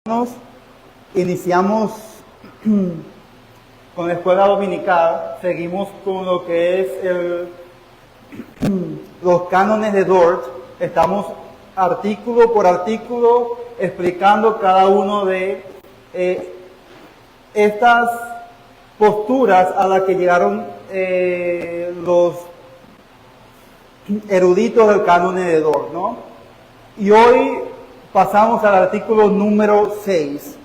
Nos iniciamos con la escuela dominical, seguimos con lo que es los cánones de Dort. Estamos artículo por artículo explicando cada uno de estas posturas a las que llegaron los eruditos del canon de Dort, ¿no? Y hoy pasamos al artículo número 6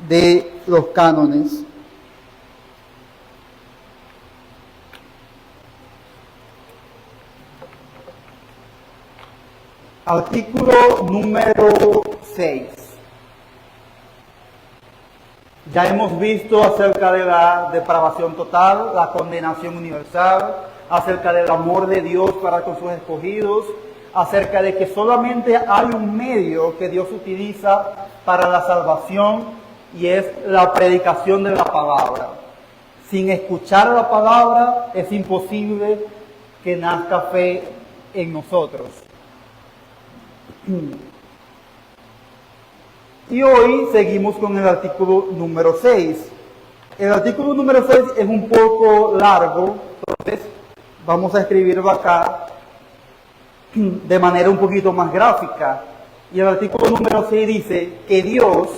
de los cánones. Artículo número 6. Ya hemos visto acerca de la depravación total, la condenación universal, acerca del amor de Dios para con sus escogidos, acerca de que solamente hay un medio que Dios utiliza para la salvación y es la predicación de la palabra. Sin escuchar la palabra es imposible que nazca fe en nosotros. Y hoy seguimos con el artículo número 6. El artículo número 6 es un poco largo, entonces vamos a escribirlo acá de manera un poquito más gráfica. Y el artículo número 6 dice que Dios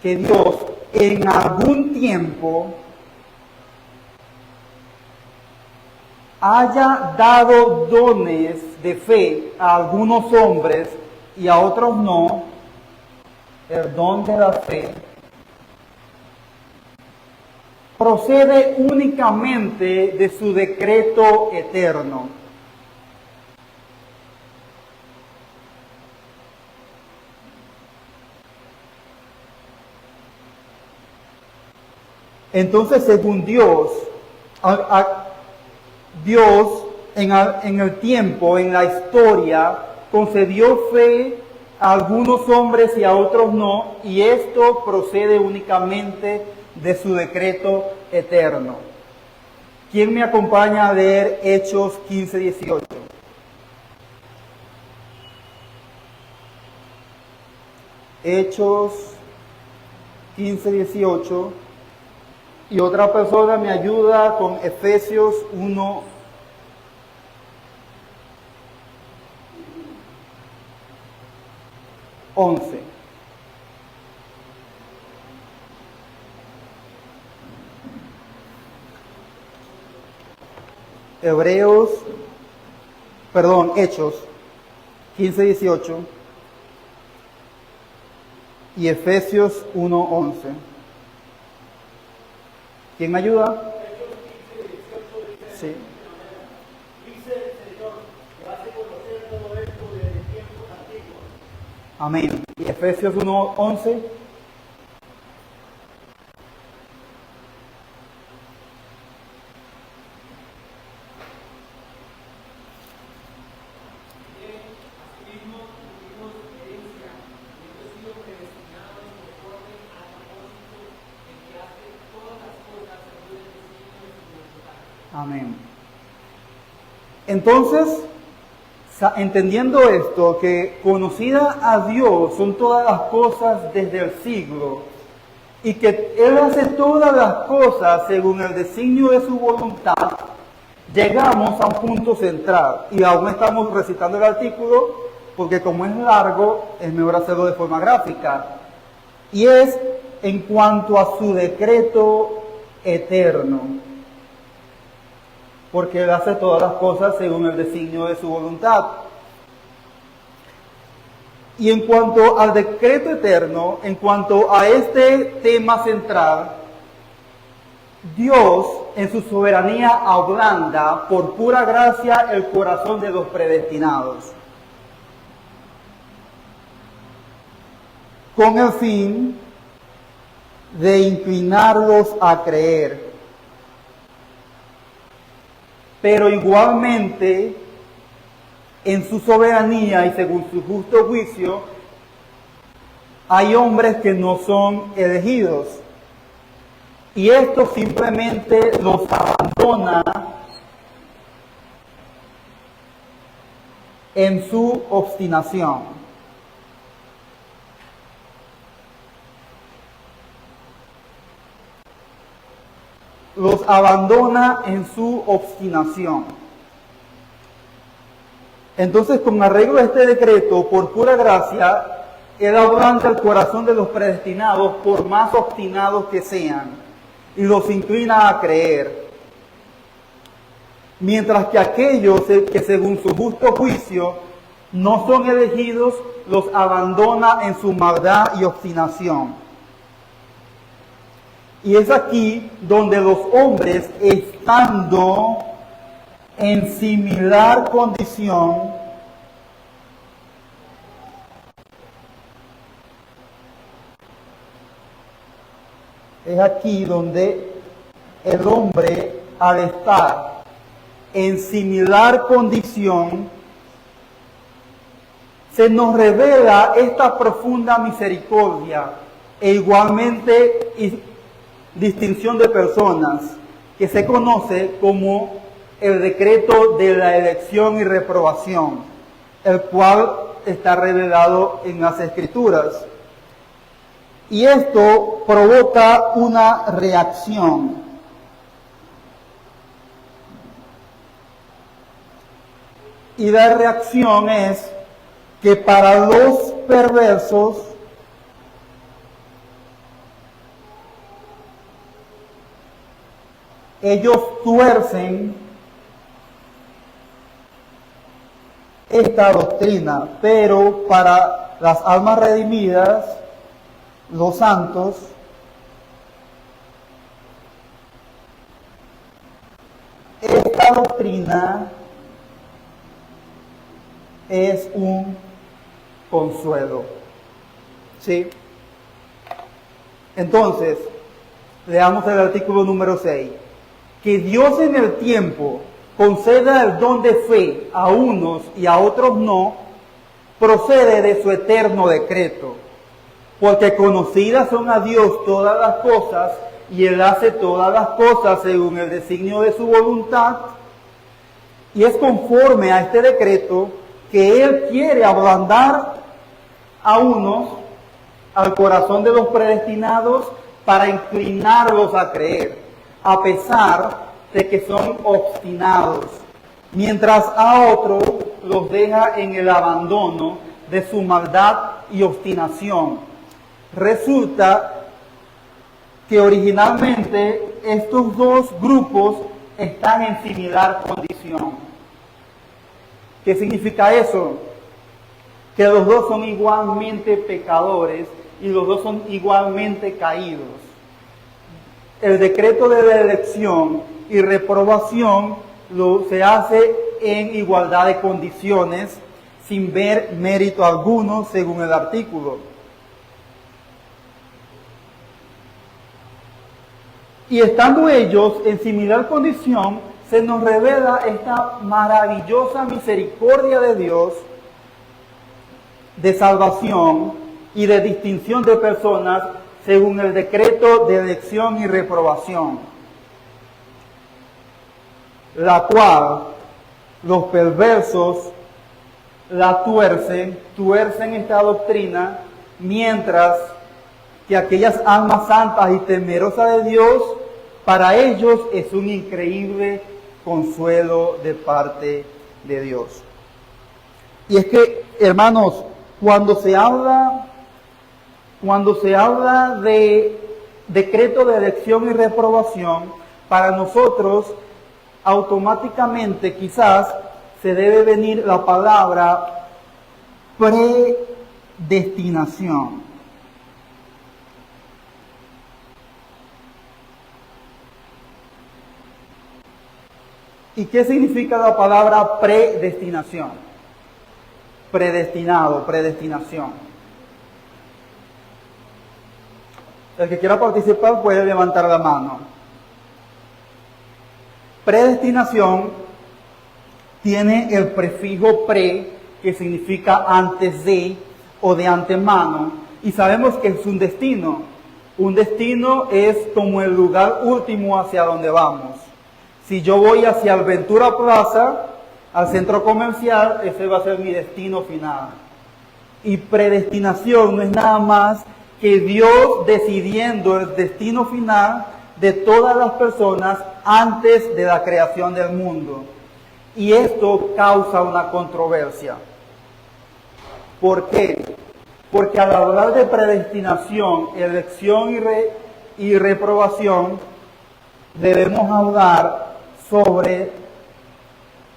en algún tiempo haya dado dones de fe a algunos hombres y a otros no, el don de la fe procede únicamente de su decreto eterno. Entonces, según Dios, Dios en el tiempo, en la historia, concedió fe a algunos hombres y a otros no, y esto procede únicamente de su decreto eterno. ¿Quién me acompaña a leer Hechos 15:18? Hechos 15:18. Y otra persona me ayuda con Efesios 1:11. Hechos 15:18 y Efesios 1:11. ¿Quién me ayuda? Sí. Dice el Señor que hace conocer todo esto desde tiempos antiguos. Amén. ¿Y Efesios 1:11? Amén. Entonces, entendiendo esto, que conocida a Dios son todas las cosas desde el siglo, y que Él hace todas las cosas según el designio de su voluntad, llegamos a un punto central, y aún estamos recitando el artículo, porque como es largo, es mejor hacerlo de forma gráfica, y es en cuanto a su decreto eterno. Porque Él hace todas las cosas según el designio de su voluntad. Y en cuanto al decreto eterno, en cuanto a este tema central, Dios en su soberanía ablanda por pura gracia el corazón de los predestinados, con el fin de inclinarlos a creer. Pero igualmente, en su soberanía y según su justo juicio, hay hombres que no son elegidos. Y esto simplemente los abandona en su obstinación. Los abandona en su obstinación. Entonces, con arreglo a este decreto, por pura gracia, Él ablanda el corazón de los predestinados, por más obstinados que sean, y los inclina a creer. Mientras que aquellos que según su justo juicio no son elegidos, los abandona en su maldad y obstinación. Y es aquí donde los hombres, estando en similar condición, es aquí donde el hombre, al estar en similar condición, se nos revela esta profunda misericordia e igualmente distinción de personas que se conoce como el decreto de la elección y reprobación, el cual está revelado en las Escrituras. Y esto provoca una reacción. Y la reacción es que para los perversos ellos tuercen esta doctrina, pero para las almas redimidas, los santos, esta doctrina es un consuelo. ¿Sí? Entonces, leamos el artículo número 6. Que Dios en el tiempo conceda el don de fe a unos y a otros no, procede de su eterno decreto. Porque conocidas son a Dios todas las cosas, y Él hace todas las cosas según el designio de su voluntad, y es conforme a este decreto que Él quiere ablandar a unos al corazón de los predestinados para inclinarlos a creer, a pesar de que son obstinados, mientras a otros los deja en el abandono de su maldad y obstinación. Resulta que originalmente estos dos grupos están en similar condición. ¿Qué significa eso? Que los dos son igualmente pecadores y los dos son igualmente caídos. El decreto de la elección y reprobación se hace en igualdad de condiciones, sin ver mérito alguno, según el artículo. Y estando ellos en similar condición, se nos revela esta maravillosa misericordia de Dios de salvación y de distinción de personas según el decreto de elección y reprobación, la cual los perversos la tuercen esta doctrina, mientras que aquellas almas santas y temerosas de Dios, para ellos es un increíble consuelo de parte de Dios. Y es que, hermanos, cuando se habla de decreto de elección y reprobación, para nosotros automáticamente quizás se debe venir la palabra predestinación. ¿Y qué significa la palabra predestinación? Predestinado, predestinación. El que quiera participar puede levantar la mano. Predestinación tiene el prefijo pre, que significa antes de o de antemano, y sabemos que es un destino. Un destino es como el lugar último hacia donde vamos. Si yo voy hacia Alventura Plaza, al centro comercial, ese va a ser mi destino final. Y predestinación no es nada más que Dios decidiendo el destino final de todas las personas antes de la creación del mundo. Y esto causa una controversia. ¿Por qué? Porque al hablar de predestinación, elección y reprobación, debemos hablar sobre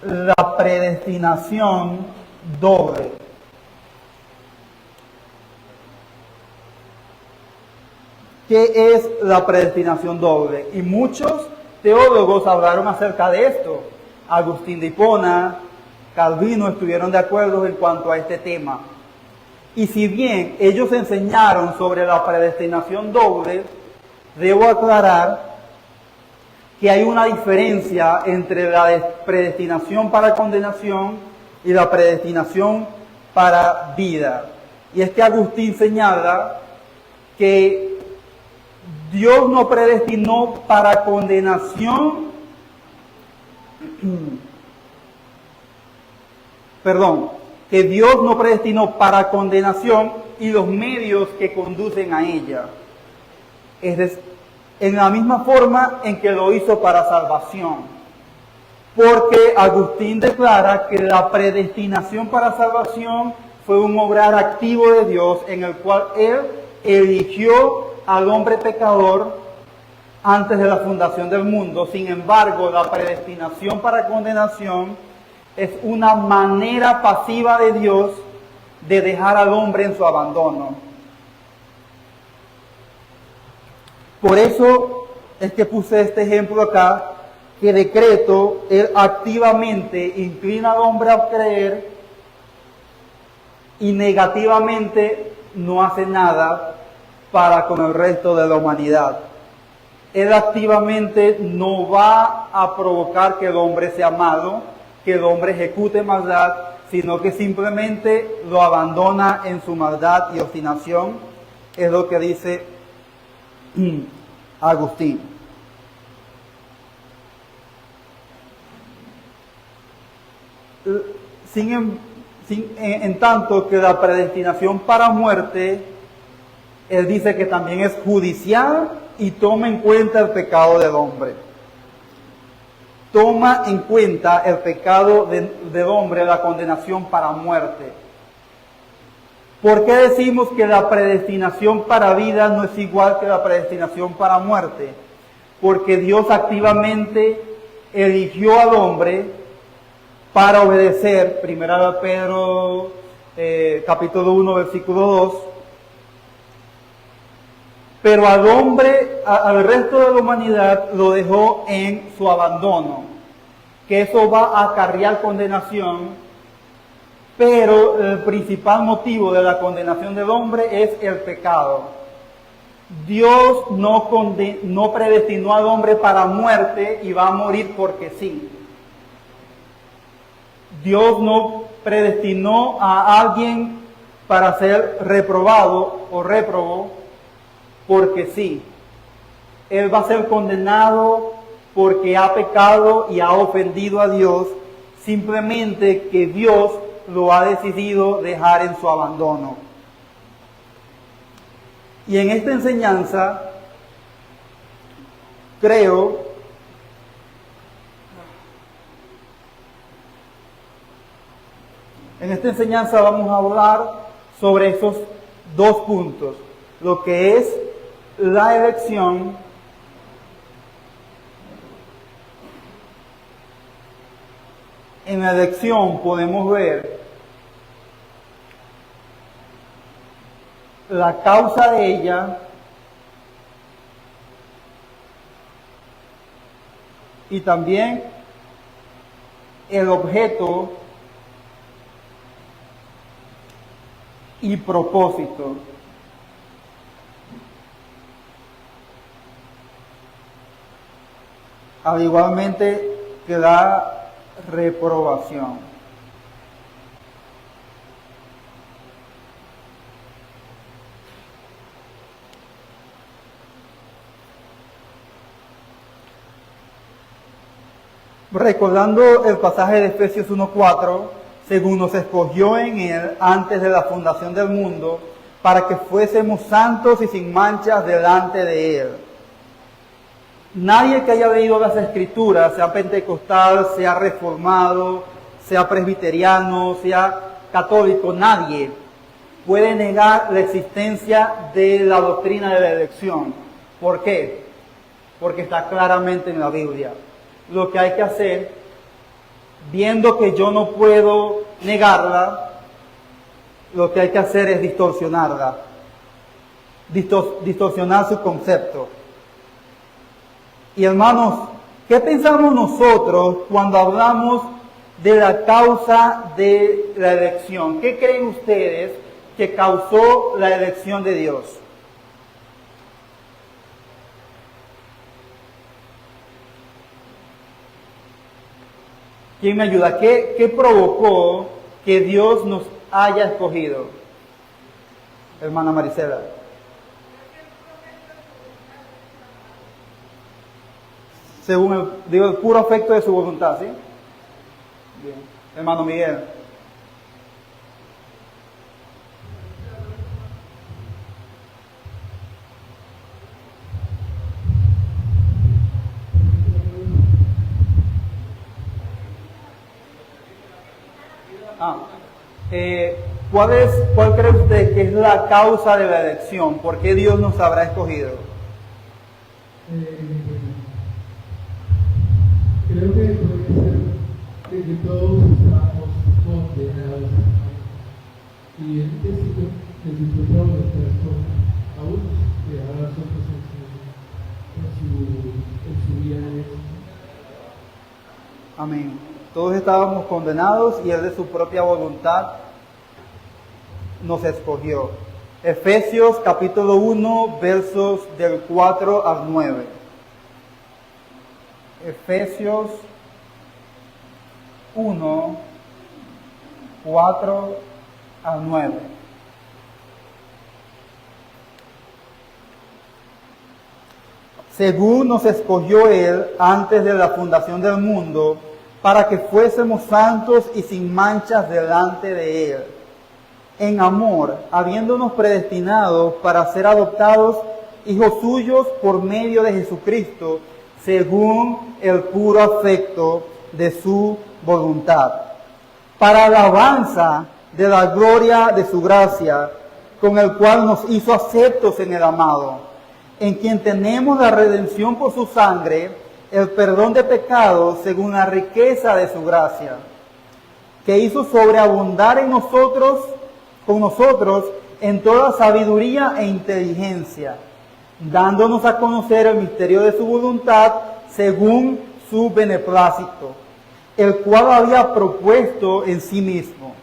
la predestinación doble. ¿Qué es la predestinación doble? Y muchos teólogos hablaron acerca de esto. Agustín de Hipona, Calvino estuvieron de acuerdo en cuanto a este tema. Y si bien ellos enseñaron sobre la predestinación doble, debo aclarar que hay una diferencia entre la predestinación para condenación y la predestinación para vida. Y es que Agustín señala que Dios no predestinó para condenación, que Dios no predestinó para condenación y los medios que conducen a ella. Es decir, en la misma forma en que lo hizo para salvación. Porque Agustín declara que la predestinación para salvación fue un obrar activo de Dios en el cual Él eligió al hombre pecador antes de la fundación del mundo. Sin embargo, la predestinación para condenación es una manera pasiva de Dios de dejar al hombre en su abandono. Por eso es que puse este ejemplo acá, que decreto, Él activamente inclina al hombre a creer y negativamente no hace nada para con el resto de la humanidad. Él activamente no va a provocar que el hombre sea malo, que el hombre ejecute maldad, sino que simplemente lo abandona en su maldad y obstinación. Es lo que dice Agustín. En tanto que la predestinación para muerte, él dice que también es judicial y toma en cuenta el pecado del hombre. Toma en cuenta el pecado del hombre, la condenación para muerte. ¿Por qué decimos que la predestinación para vida no es igual que la predestinación para muerte? Porque Dios activamente eligió al hombre para obedecer, 1 Pedro capítulo 1, versículo 2, pero al hombre, al resto de la humanidad, lo dejó en su abandono, que eso va a acarrear condenación, pero el principal motivo de la condenación del hombre es el pecado. Dios no predestinó al hombre para muerte y va a morir porque sí. Dios no predestinó a alguien para ser reprobado o réprobo porque sí. Él va a ser condenado porque ha pecado y ha ofendido a Dios, simplemente que Dios lo ha decidido dejar en su abandono. Y en esta enseñanza, creo vamos a hablar sobre esos dos puntos, lo que es la elección en la elección podemos ver la causa de ella y también el objeto y propósito. Al igualmente que la reprobación. Recordando el pasaje de Efesios 1:4, según nos escogió en Él antes de la fundación del mundo, para que fuésemos santos y sin manchas delante de Él. Nadie que haya leído las Escrituras, sea pentecostal, sea reformado, sea presbiteriano, sea católico, nadie puede negar la existencia de la doctrina de la elección. ¿Por qué? Porque está claramente en la Biblia. Lo que hay que hacer, viendo que yo no puedo negarla, lo que hay que hacer es distorsionarla, distorsionar su concepto. Y hermanos, ¿qué pensamos nosotros cuando hablamos de la causa de la elección? ¿Qué creen ustedes que causó la elección de Dios? ¿Quién me ayuda? ¿Qué provocó que Dios nos haya escogido? Hermana Marisela. Según el puro afecto de su voluntad, ¿sí? Bien. Hermano Miguel. ¿Cuál cree usted que es la causa de la elección? ¿Por qué Dios nos habrá escogido? Creo que puede ser que todos estamos condenados y Él decidió que su propia voluntad a unos que a nosotros en su vida de Dios. Amén. Todos estábamos condenados y Él de su propia voluntad nos escogió. Efesios capítulo 1, versos del 4 al 9. Efesios 1, 4 al 9. Según nos escogió Él antes de la fundación del mundo, para que fuésemos santos y sin manchas delante de Él, en amor, habiéndonos predestinado para ser adoptados hijos suyos por medio de Jesucristo, según el puro afecto de su voluntad, para alabanza de la gloria de su gracia, con el cual nos hizo aceptos en el amado, en quien tenemos la redención por su sangre, el perdón de pecados según la riqueza de su gracia, que hizo sobreabundar en nosotros, con nosotros, en toda sabiduría e inteligencia, dándonos a conocer el misterio de su voluntad según su beneplácito, el cual había propuesto en sí mismo.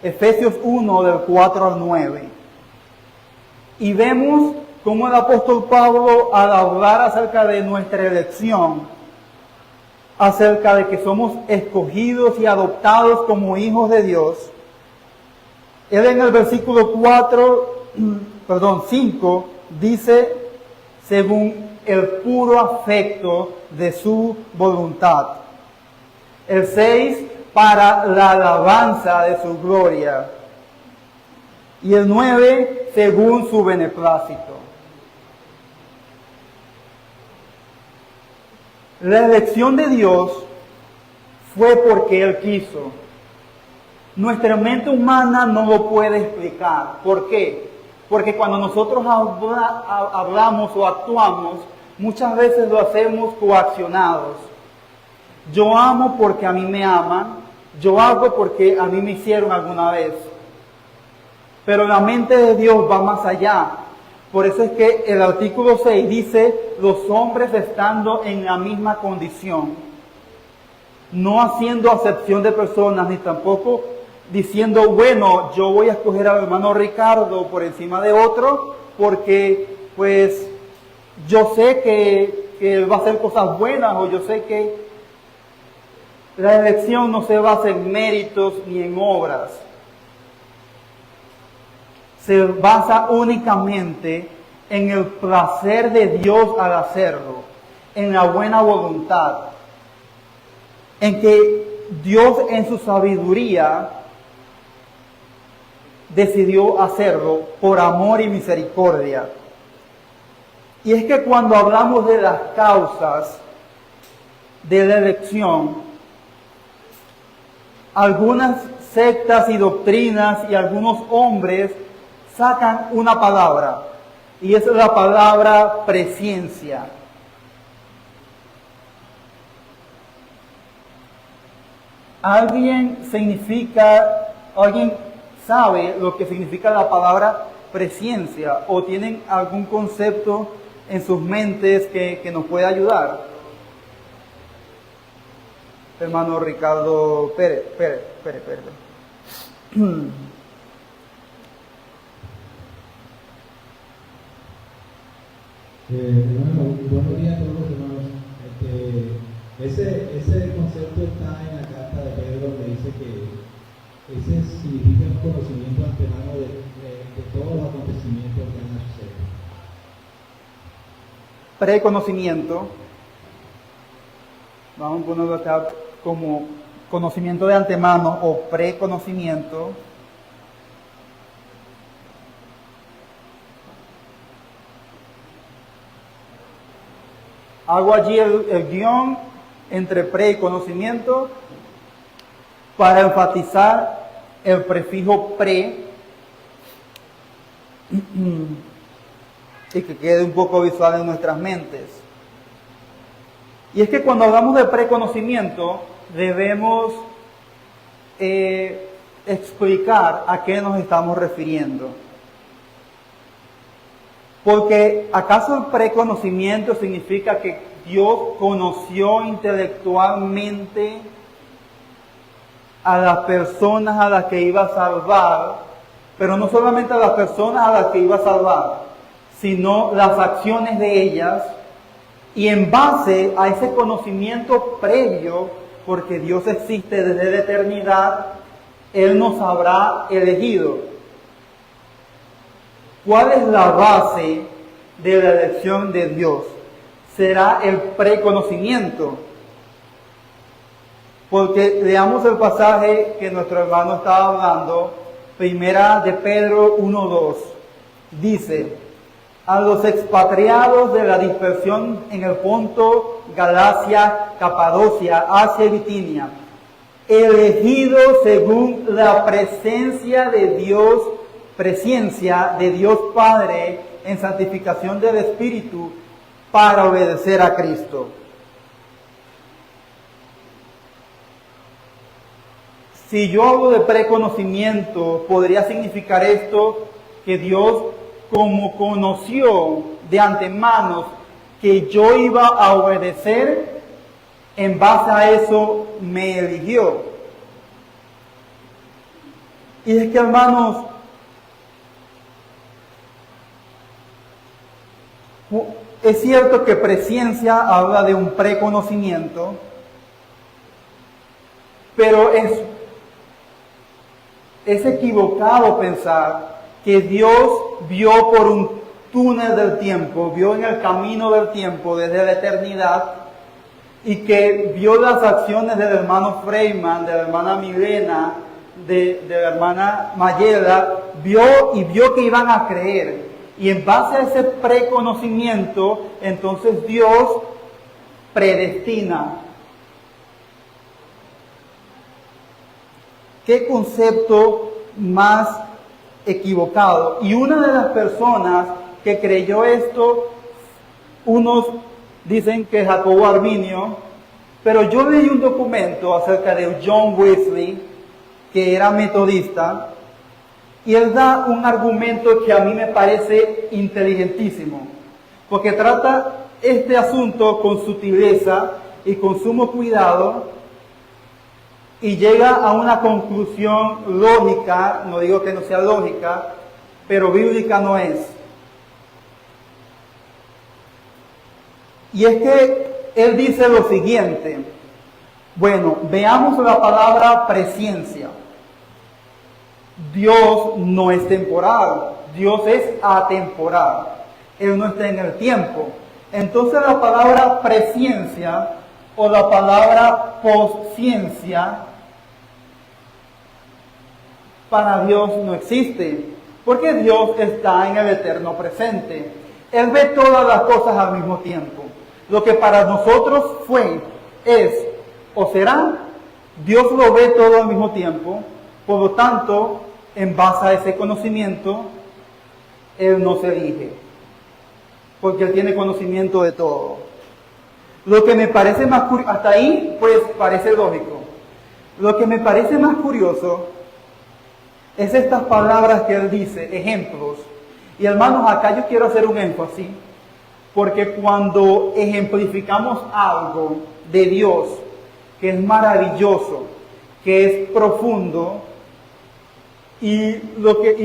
Efesios 1, del 4 al 9. Y vemos cómo el apóstol Pablo, al hablar acerca de nuestra elección, acerca de que somos escogidos y adoptados como hijos de Dios, él en el versículo 5 dice, según el puro afecto de su voluntad. El 6, para la alabanza de su gloria. Y el 9, según su beneplácito. La elección de Dios fue porque Él quiso. Nuestra mente humana no lo puede explicar. ¿Por qué? Porque cuando nosotros hablamos o actuamos, muchas veces lo hacemos coaccionados. Yo amo porque a mí me aman. Yo hago porque a mí me hicieron alguna vez. Pero la mente de Dios va más allá. Por eso es que el artículo 6 dice, los hombres estando en la misma condición, no haciendo acepción de personas, ni tampoco diciendo, bueno, yo voy a escoger al hermano Ricardo por encima de otro, porque pues yo sé que él va a hacer cosas buenas, o yo sé que la elección no se basa en méritos ni en obras. Se basa únicamente en el placer de Dios al hacerlo, en la buena voluntad. en que Dios en su sabiduría decidió hacerlo por amor y misericordia. Y es que cuando hablamos de las causas de la elección, algunas sectas y doctrinas y algunos hombres sacan una palabra, y esa es la palabra presciencia. ¿Alguien sabe lo que significa la palabra presciencia o tienen algún concepto en sus mentes que nos pueda ayudar? Hermano Ricardo Pérez. Hermano, buenos días a todos los hermanos. Ese concepto está en la carta de Pedro, donde dice que ese significa un conocimiento antemano de todos los acontecimientos que van a suceder. Preconocimiento, vamos a ponerlo acá como conocimiento de antemano o preconocimiento. Hago allí el guión entre pre y conocimiento para enfatizar el prefijo pre y que quede un poco visual en nuestras mentes. Y es que cuando hablamos de preconocimiento debemos explicar a qué nos estamos refiriendo. Porque ¿acaso el preconocimiento significa que Dios conoció intelectualmente a las personas a las que iba a salvar, pero no solamente a las personas a las que iba a salvar, sino las acciones de ellas, y en base a ese conocimiento previo, porque Dios existe desde la eternidad, Él nos habrá elegido? ¿Cuál es la base de la elección de Dios? Será el preconocimiento. Porque leamos el pasaje que nuestro hermano estaba hablando, primera de Pedro 1:2. Dice: a los expatriados de la dispersión en el Ponto, Galacia, Capadocia, Asia y Bitinia, elegidos según la presciencia de Dios Padre en santificación del Espíritu, para obedecer a Cristo. Si yo hablo de preconocimiento, podría significar esto, que Dios, como conoció de antemano que yo iba a obedecer, en base a eso me eligió. Y es que, hermanos, es cierto que presciencia habla de un preconocimiento, pero es equivocado pensar que Dios vio por un túnel del tiempo, vio en el camino del tiempo desde la eternidad, y que vio las acciones del hermano Freiman, de la hermana Milena, de la hermana Mayela, vio que iban a creer. Y en base a ese preconocimiento, entonces Dios predestina. ¿Qué concepto más equivocado? Y una de las personas que creyó esto, unos dicen que Jacobo Arminio, pero yo leí un documento acerca de John Wesley, que era metodista, y él da un argumento que a mí me parece inteligentísimo, porque trata este asunto con sutileza y con sumo cuidado, y llega a una conclusión lógica. No digo que no sea lógica, pero bíblica no es. Y es que él dice lo siguiente. Bueno, veamos la palabra presciencia. Dios no es temporal, Dios es atemporal. Él no está en el tiempo. Entonces la palabra presciencia o la palabra posciencia para Dios no existe, porque Dios está en el eterno presente. Él ve todas las cosas al mismo tiempo. Lo que para nosotros fue, es o será, Dios lo ve todo al mismo tiempo. Por lo tanto, en base a ese conocimiento, Él no se elige, porque Él tiene conocimiento de todo. Lo que me parece más curioso, hasta ahí pues parece lógico. Lo que me parece más curioso es estas palabras que Él dice, ejemplos. Y hermanos, acá yo quiero hacer un énfasis, porque cuando ejemplificamos algo de Dios, que es maravilloso, que es profundo, y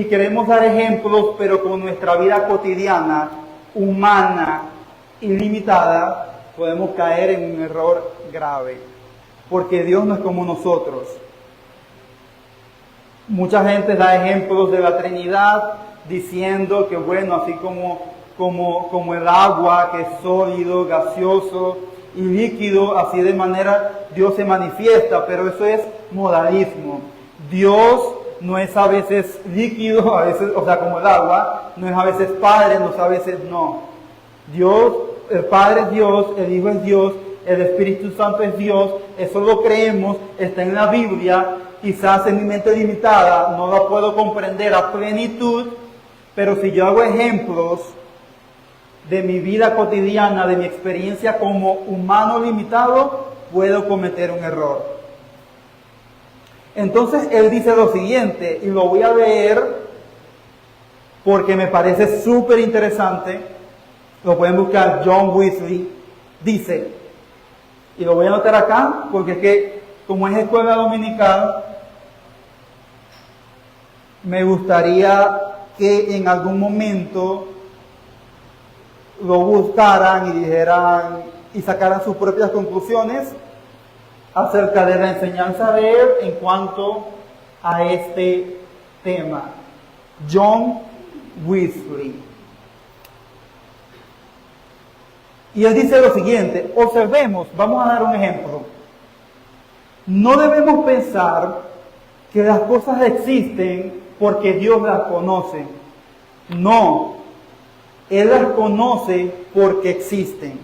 queremos dar ejemplos, pero con nuestra vida cotidiana, humana y limitada, podemos caer en un error grave, porque Dios no es como nosotros. Mucha gente da ejemplos de la Trinidad, diciendo que bueno, así como el agua, que es sólido, gaseoso y líquido, así de manera Dios se manifiesta, pero eso es modalismo. Dios no es a veces líquido, a veces, o sea, como el agua, no es a veces Padre, no es a veces no. Dios, el Padre es Dios, el Hijo es Dios, el Espíritu Santo es Dios, eso lo creemos, está en la Biblia, quizás en mi mente limitada no lo puedo comprender a plenitud, pero si yo hago ejemplos de mi vida cotidiana, de mi experiencia como humano limitado, puedo cometer un error. Entonces Él dice lo siguiente, y lo voy a leer porque me parece súper interesante. Lo pueden buscar, John Wesley dice, y lo voy a anotar acá porque es que como es escuela dominical, me gustaría que en algún momento lo buscaran y dijeran y sacaran sus propias conclusiones acerca de la enseñanza de Él en cuanto a este tema. John Wesley. Y él dice lo siguiente, observemos, vamos a dar un ejemplo. No debemos pensar que las cosas existen porque Dios las conoce. No, Él las conoce porque existen.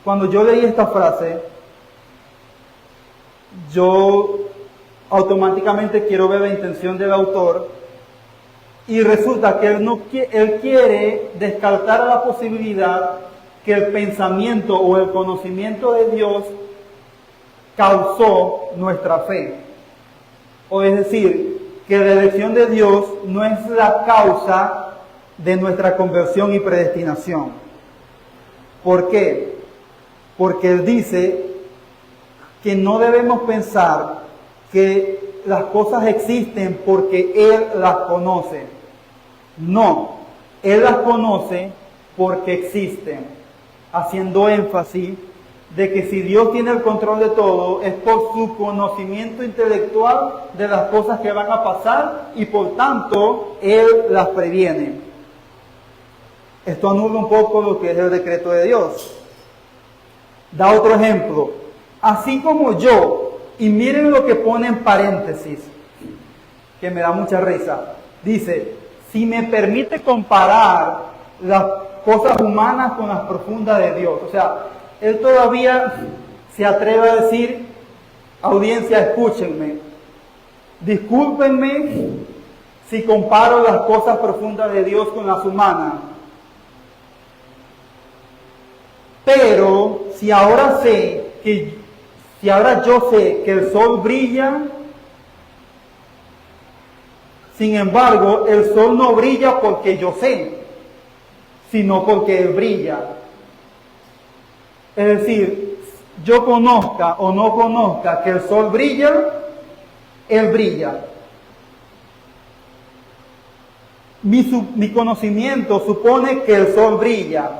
Cuando yo leí esta frase, yo automáticamente quiero ver la intención del autor y resulta que él quiere descartar la posibilidad que el pensamiento o el conocimiento de Dios causó nuestra fe. O es decir, que la elección de Dios no es la causa de nuestra conversión y predestinación. ¿Por qué? Porque Él dice que no debemos pensar que las cosas existen porque Él las conoce. No, Él las conoce porque existen, haciendo énfasis de que si Dios tiene el control de todo, es por su conocimiento intelectual de las cosas que van a pasar y por tanto Él las previene. Esto anula un poco lo que es el decreto de Dios. Da otro ejemplo. Así como yo, y miren lo que pone en paréntesis, que me da mucha risa. Dice, si me permite comparar las cosas humanas con las profundas de Dios. O sea, Él todavía se atreve a decir, audiencia, escúchenme, discúlpenme si comparo las cosas profundas de Dios con las humanas. Pero si ahora yo sé que el sol brilla, sin embargo, el sol no brilla porque yo sé, sino porque Él brilla. Es decir, yo conozca o no conozca que el sol brilla, Él brilla. Mi conocimiento supone que el sol brilla,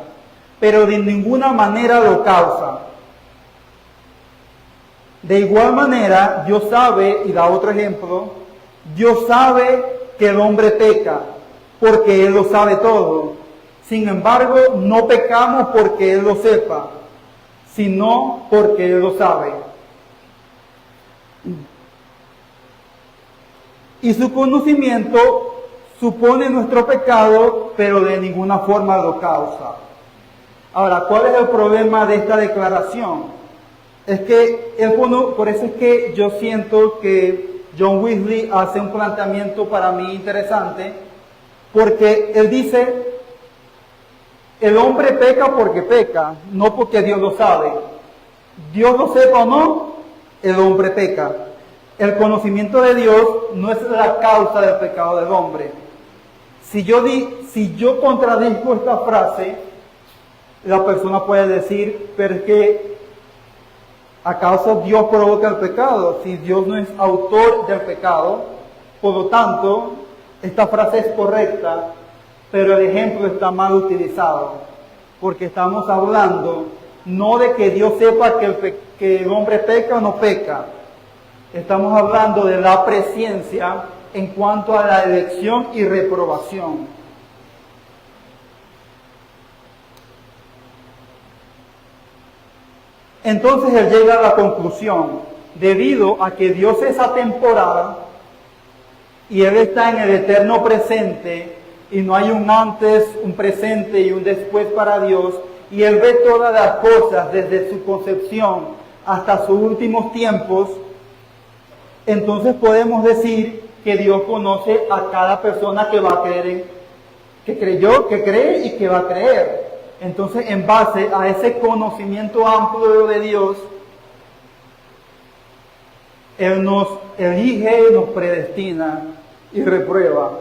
pero de ninguna manera lo causa. De igual manera, Dios sabe, y da otro ejemplo, Dios sabe que el hombre peca, porque Él lo sabe todo. Sin embargo, no pecamos porque Él lo sepa, sino porque Él lo sabe. Y su conocimiento supone nuestro pecado, pero de ninguna forma lo causa. Ahora, ¿cuál es el problema de esta declaración? Es que por eso es que yo siento que John Wesley hace un planteamiento para mí interesante, porque él dice, el hombre peca porque peca, no porque Dios lo sabe. Dios lo sepa o no, el hombre peca. El conocimiento de Dios no es la causa del pecado del hombre. Si yo contradigo esta frase, la persona puede decir, pero es que ¿acaso Dios provoca el pecado? Si Dios no es autor del pecado, por lo tanto, esta frase es correcta, pero el ejemplo está mal utilizado, porque estamos hablando no de que Dios sepa que el hombre peca o no peca, estamos hablando de la presciencia en cuanto a la elección y reprobación. Entonces él llega a la conclusión, debido a que Dios es atemporal y Él está en el eterno presente y no hay un antes, un presente y un después para Dios, y Él ve todas las cosas desde su concepción hasta sus últimos tiempos, entonces podemos decir que Dios conoce a cada persona que va a creer, que creyó, que cree y que va a creer. Entonces, en base a ese conocimiento amplio de Dios, Él nos elige, nos predestina y reprueba.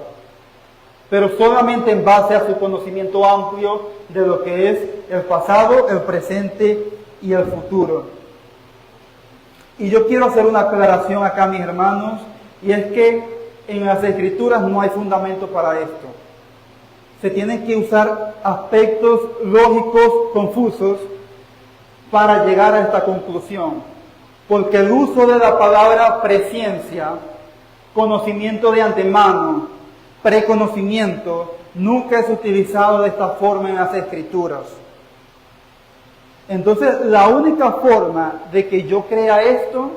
Pero solamente en base a su conocimiento amplio de lo que es el pasado, el presente y el futuro. Y yo quiero hacer una aclaración acá, mis hermanos, y es que en las Escrituras no hay fundamento para esto. Se tienen que usar aspectos lógicos confusos para llegar a esta conclusión. Porque el uso de la palabra presciencia, conocimiento de antemano, preconocimiento, nunca es utilizado de esta forma en las Escrituras. Entonces, la única forma de que yo crea esto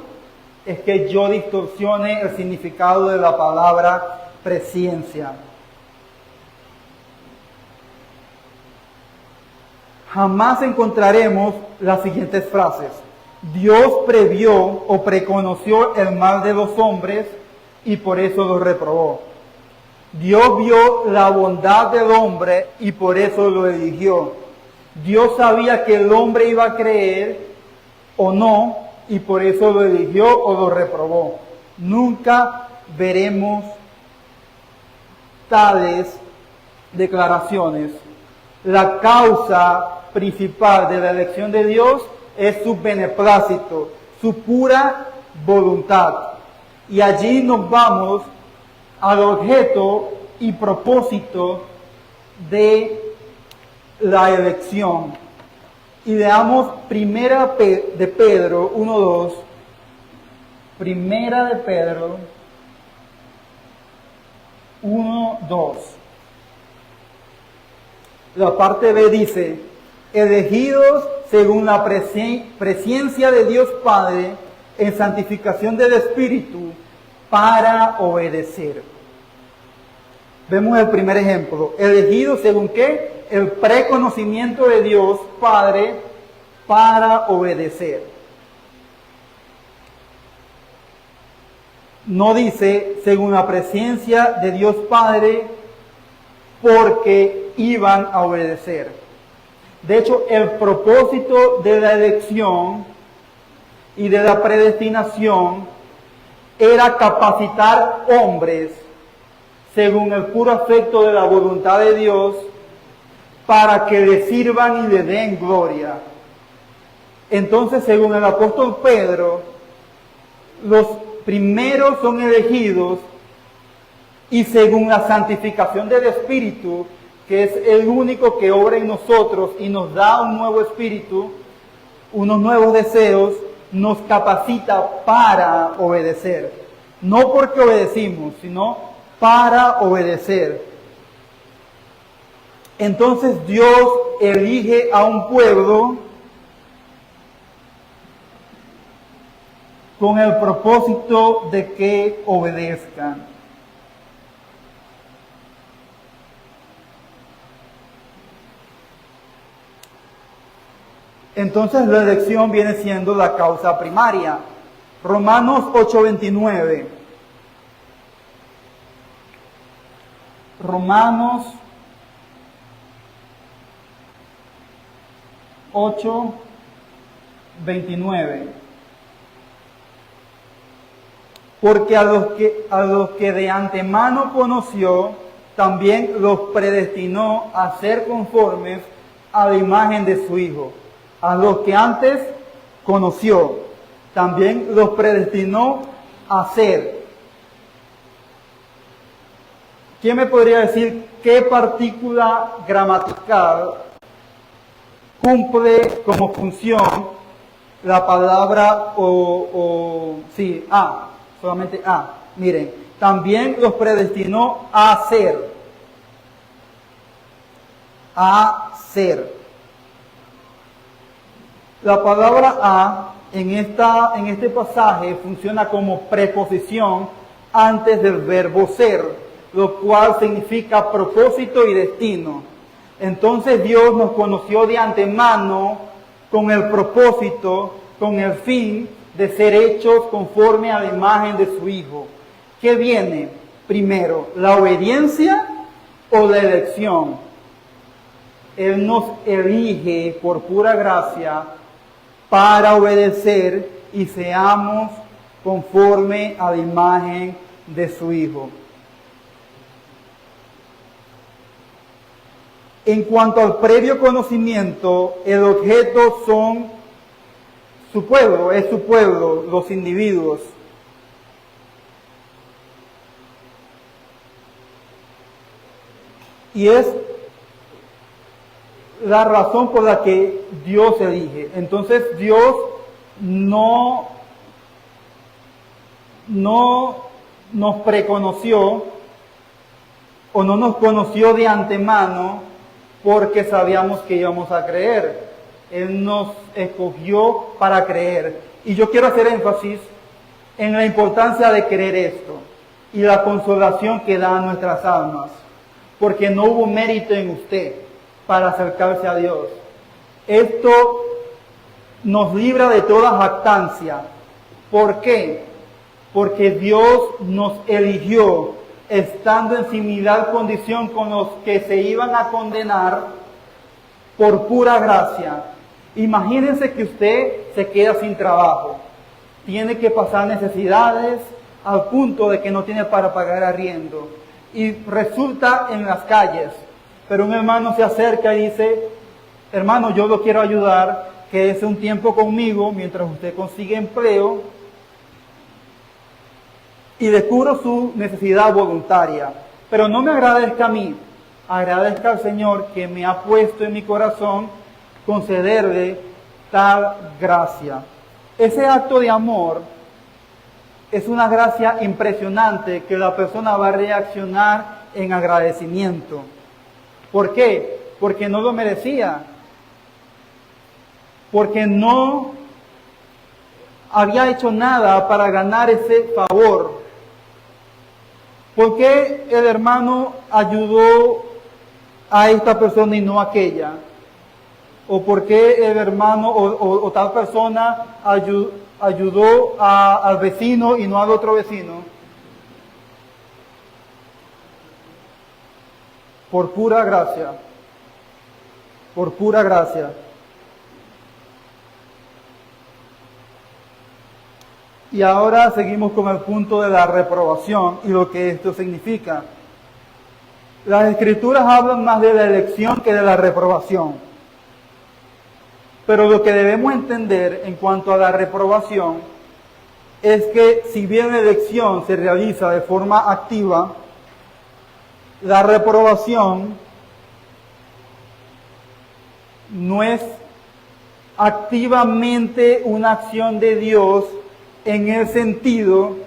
es que yo distorsione el significado de la palabra presciencia. Jamás encontraremos las siguientes frases. Dios previó o preconoció el mal de los hombres y por eso los reprobó. Dios vio la bondad del hombre y por eso lo eligió. Dios sabía que el hombre iba a creer o no y por eso lo eligió o lo reprobó. Nunca veremos tales declaraciones. La causa principal de la elección de Dios es su beneplácito, su pura voluntad. Y allí nos vamos al objeto y propósito de la elección. Y leamos Primera de Pedro 1:2. Primera de Pedro 1:2. La parte B dice, elegidos según la presciencia de Dios Padre en santificación del Espíritu para obedecer. Vemos el primer ejemplo, elegidos según ¿qué? El preconocimiento de Dios Padre para obedecer. No dice según la presciencia de Dios Padre porque iban a obedecer. De hecho, el propósito de la elección y de la predestinación era capacitar hombres según el puro afecto de la voluntad de Dios para que le sirvan y le den gloria. Entonces, según el apóstol Pedro, los primeros son elegidos y según la santificación del Espíritu, que es el único que obra en nosotros y nos da un nuevo espíritu, unos nuevos deseos, nos capacita para obedecer. No porque obedecimos, sino para obedecer. Entonces Dios elige a un pueblo con el propósito de que obedezcan. Entonces la elección viene siendo la causa primaria. Romanos 8:29. Romanos 8:29. Porque a los que de antemano conoció, también los predestinó a ser conformes a la imagen de su Hijo. A los que antes conoció, también los predestinó a ser. ¿Quién me podría decir qué partícula gramatical cumple como función la palabra a? Solamente a. Miren, también los predestinó a ser. A ser. La palabra a en este pasaje funciona como preposición antes del verbo ser, lo cual significa propósito y destino. Entonces Dios nos conoció de antemano con el propósito, con el fin de ser hechos conforme a la imagen de su Hijo. ¿Qué viene primero, la obediencia o la elección? Él nos elige por pura gracia para obedecer y seamos conforme a la imagen de su Hijo. En cuanto al previo conocimiento, el objeto son su pueblo, es su pueblo, los individuos. Y es la razón por la que Dios elige. Entonces Dios no nos preconoció o no nos conoció de antemano porque sabíamos que íbamos a creer. Él nos escogió para creer. Y yo quiero hacer énfasis en la importancia de creer esto y la consolación que da a nuestras almas, porque no hubo mérito en usted para acercarse a Dios. Esto nos libra de toda jactancia. ¿Por qué? Porque Dios nos eligió estando en similar condición con los que se iban a condenar por pura gracia. Imagínense que usted se queda sin trabajo, tiene que pasar necesidades al punto de que no tiene para pagar arriendo y resulta en las calles. Pero un hermano se acerca y dice: hermano, yo lo quiero ayudar, quédese un tiempo conmigo mientras usted consigue empleo, y le cubro su necesidad voluntaria. Pero no me agradezca a mí, agradezca al Señor que me ha puesto en mi corazón concederle tal gracia. Ese acto de amor es una gracia impresionante que la persona va a reaccionar en agradecimiento. ¿Por qué? Porque no lo merecía. Porque no había hecho nada para ganar ese favor. ¿Por qué el hermano ayudó a esta persona y no a aquella? ¿O por qué el hermano o tal persona ayudó al vecino y no al otro vecino? Por pura gracia. Por pura gracia. Y ahora seguimos con el punto de la reprobación y lo que esto significa. Las Escrituras hablan más de la elección que de la reprobación. Pero lo que debemos entender en cuanto a la reprobación es que si bien la elección se realiza de forma activa, la reprobación no es activamente una acción de Dios en el sentido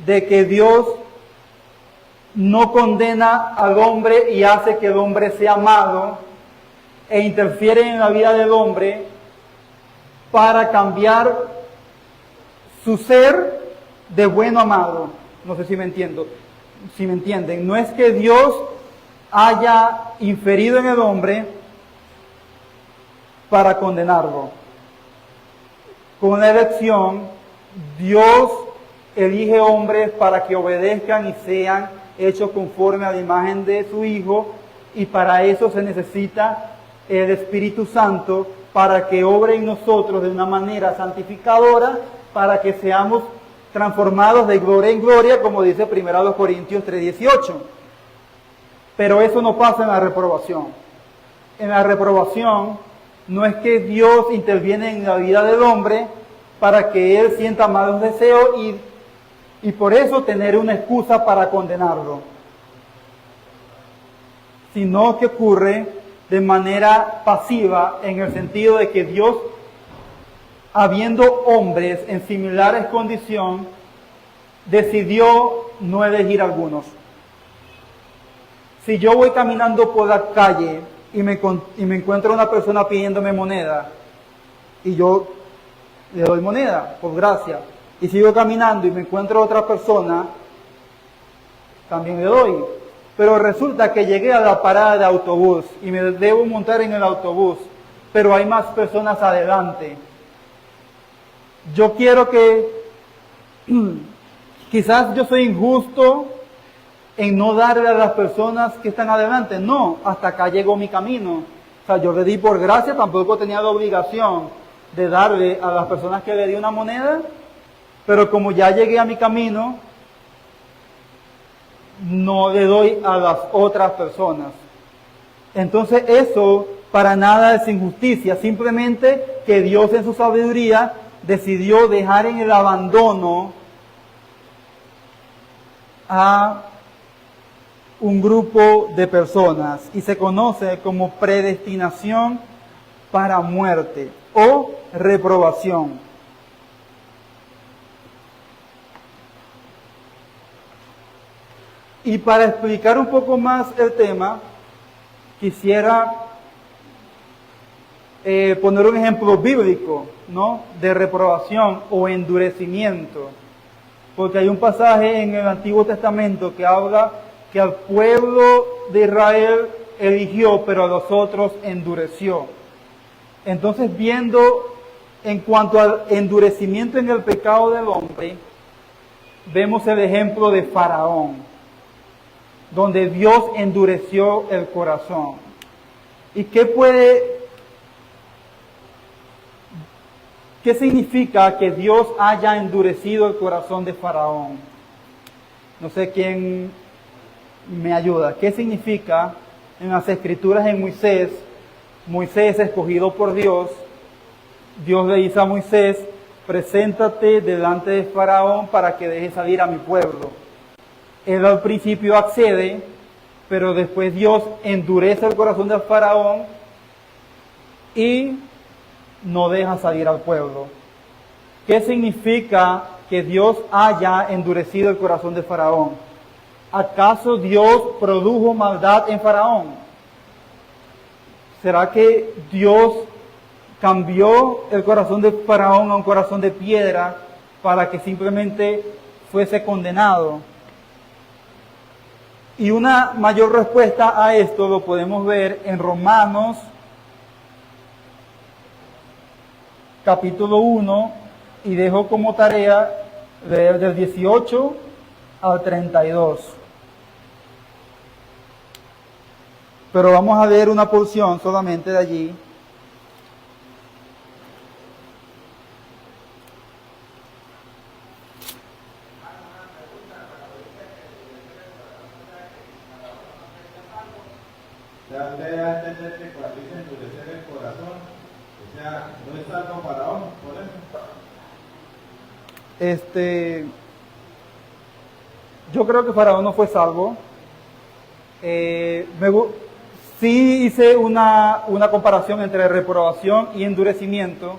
de que Dios no condena al hombre y hace que el hombre sea malo e interfiere en la vida del hombre para cambiar su ser de bueno amado. No sé si me entienden. No es que Dios haya inferido en el hombre para condenarlo. Con la elección, Dios elige hombres para que obedezcan y sean hechos conforme a la imagen de su Hijo, y para eso se necesita el Espíritu Santo para que obre en nosotros de una manera santificadora, para que seamos transformados de gloria en gloria, como dice 1 Corintios 3:18. Pero eso no pasa en la reprobación. En la reprobación no es que Dios interviene en la vida del hombre para que él sienta malos deseos y por eso tener una excusa para condenarlo, sino que ocurre de manera pasiva, en el sentido de que Dios, habiendo hombres en similares condiciones, decidió no elegir algunos. Si yo voy caminando por la calle y me encuentro una persona pidiéndome moneda, y yo le doy moneda, por gracia, y sigo caminando y me encuentro otra persona, también le doy. Pero resulta que llegué a la parada de autobús y me debo montar en el autobús, pero hay más personas adelante. Yo quiero que, quizás yo soy injusto en no darle a las personas que están adelante. No, hasta acá llegó mi camino. O sea, yo le di por gracia, tampoco tenía la obligación de darle a las personas que le di una moneda, pero como ya llegué a mi camino, no le doy a las otras personas. Entonces eso para nada es injusticia, simplemente que Dios en su sabiduría decidió dejar en el abandono a un grupo de personas, y se conoce como predestinación para muerte o reprobación. Y para explicar un poco más el tema, quisiera poner un ejemplo bíblico, ¿no?, de reprobación o endurecimiento. Porque hay un pasaje en el Antiguo Testamento que habla que al pueblo de Israel eligió, pero a los otros endureció. Entonces, viendo en cuanto al endurecimiento en el pecado del hombre, vemos el ejemplo de Faraón, donde Dios endureció el corazón. ¿Y qué significa que Dios haya endurecido el corazón de Faraón? No sé quién me ayuda. ¿Qué significa en las Escrituras en Moisés? Moisés, escogido por Dios, Dios le dice a Moisés: preséntate delante de Faraón para que deje salir a mi pueblo. Él al principio accede, pero después Dios endurece el corazón del Faraón y no deja salir al pueblo. ¿Qué significa que Dios haya endurecido el corazón de Faraón? ¿Acaso Dios produjo maldad en Faraón? ¿Será que Dios cambió el corazón de Faraón a un corazón de piedra para que simplemente fuese condenado? Y una mayor respuesta a esto lo podemos ver en Romanos capítulo 1, y dejo como tarea leer del 18 al 32. Pero vamos a leer una porción solamente de allí. Usted da a entender que cuando dice endurecer el corazón, o sea, no es salvo Faraón, por eso. Yo creo que Faraón no fue salvo. Sí hice una comparación entre reprobación y endurecimiento,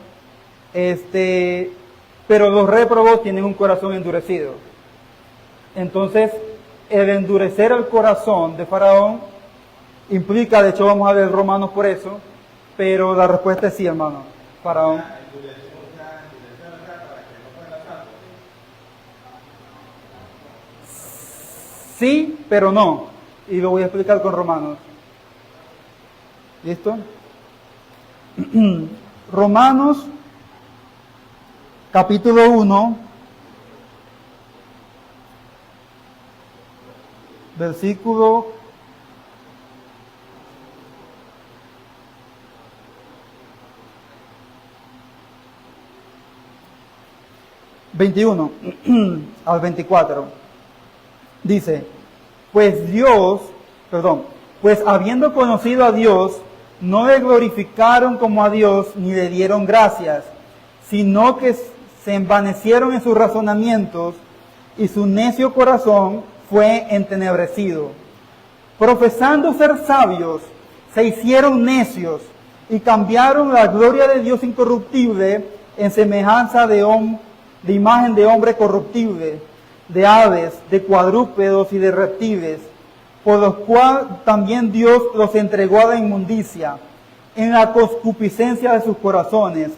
pero los réprobos tienen un corazón endurecido. Entonces, el endurecer el corazón de Faraón implica, de hecho vamos a ver Romanos por eso, pero la respuesta es sí, hermano. Faraón. Sí, pero no. Y lo voy a explicar con Romanos. ¿Listo? Romanos, capítulo 1, versículo 21 al 24. Dice, pues habiendo conocido a Dios, no le glorificaron como a Dios, ni le dieron gracias, sino que se envanecieron en sus razonamientos, y su necio corazón fue entenebrecido. Profesando ser sabios, se hicieron necios, y cambiaron la gloria de Dios incorruptible en semejanza de imagen de hombre corruptible, de aves, de cuadrúpedos y de reptiles, por los cuales también Dios los entregó a la inmundicia, en la concupiscencia de sus corazones,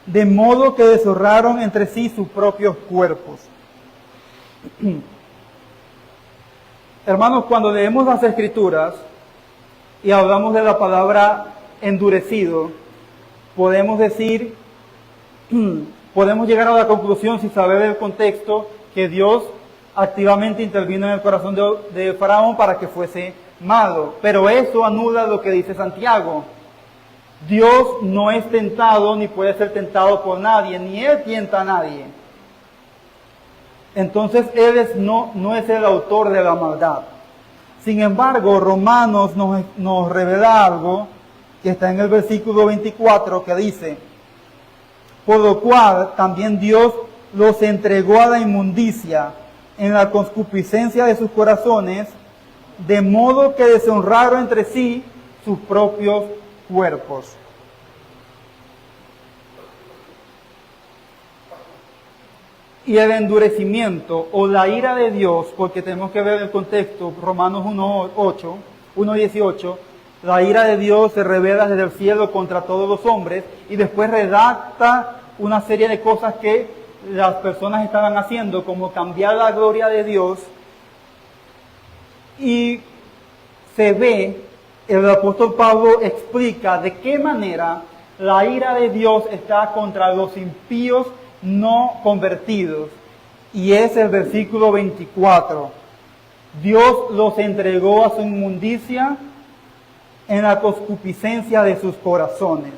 de modo que deshonraron entre sí sus propios cuerpos. Hermanos, cuando leemos las Escrituras y hablamos de la palabra endurecido, podemos decir, podemos llegar a la conclusión, sin saber el contexto, que Dios activamente intervino en el corazón de Faraón para que fuese malo. Pero eso anula lo que dice Santiago. Dios no es tentado ni puede ser tentado por nadie, ni Él tienta a nadie. Entonces Él no es el autor de la maldad. Sin embargo, Romanos nos revela algo que está en el versículo 24, que dice, por lo cual también Dios los entregó a la inmundicia en la concupiscencia de sus corazones, de modo que deshonraron entre sí sus propios cuerpos. Y el endurecimiento o la ira de Dios, porque tenemos que ver el contexto, Romanos 1:18, la ira de Dios se revela desde el cielo contra todos los hombres, y después redacta una serie de cosas que las personas estaban haciendo, como cambiar la gloria de Dios, y se ve, el apóstol Pablo explica de qué manera la ira de Dios está contra los impíos no convertidos, y es el versículo 24. Dios los entregó a su inmundicia en la concupiscencia de sus corazones.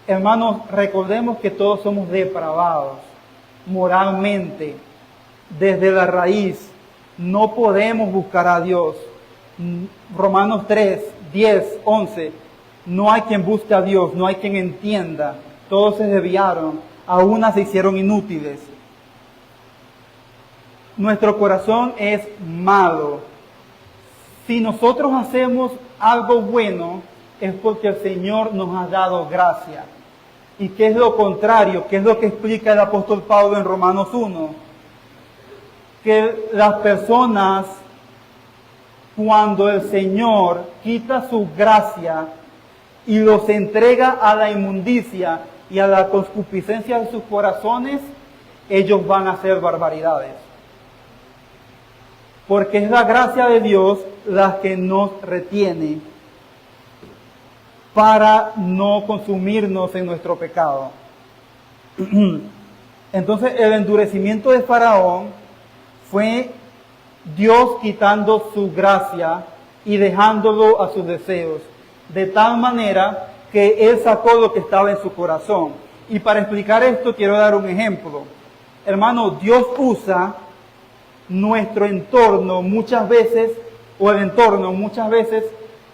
Hermanos, recordemos que todos somos depravados moralmente, desde la raíz. No podemos buscar a Dios. Romanos 3, 10, 11. No hay quien busque a Dios, no hay quien entienda. Todos se desviaron, a una se hicieron inútiles. Nuestro corazón es malo. Si nosotros hacemos algo bueno, es porque el Señor nos ha dado gracia. ¿Y qué es lo contrario? ¿Qué es lo que explica el apóstol Pablo en Romanos 1? Que las personas, cuando el Señor quita su gracia y los entrega a la inmundicia y a la concupiscencia de sus corazones, ellos van a hacer barbaridades. Porque es la gracia de Dios la que nos retiene para no consumirnos en nuestro pecado. Entonces el endurecimiento de Faraón fue Dios quitando su gracia y dejándolo a sus deseos, de tal manera que Él sacó lo que estaba en su corazón. Y para explicar esto quiero dar un ejemplo. Hermano, Dios usa nuestro entorno muchas veces, o el entorno muchas veces,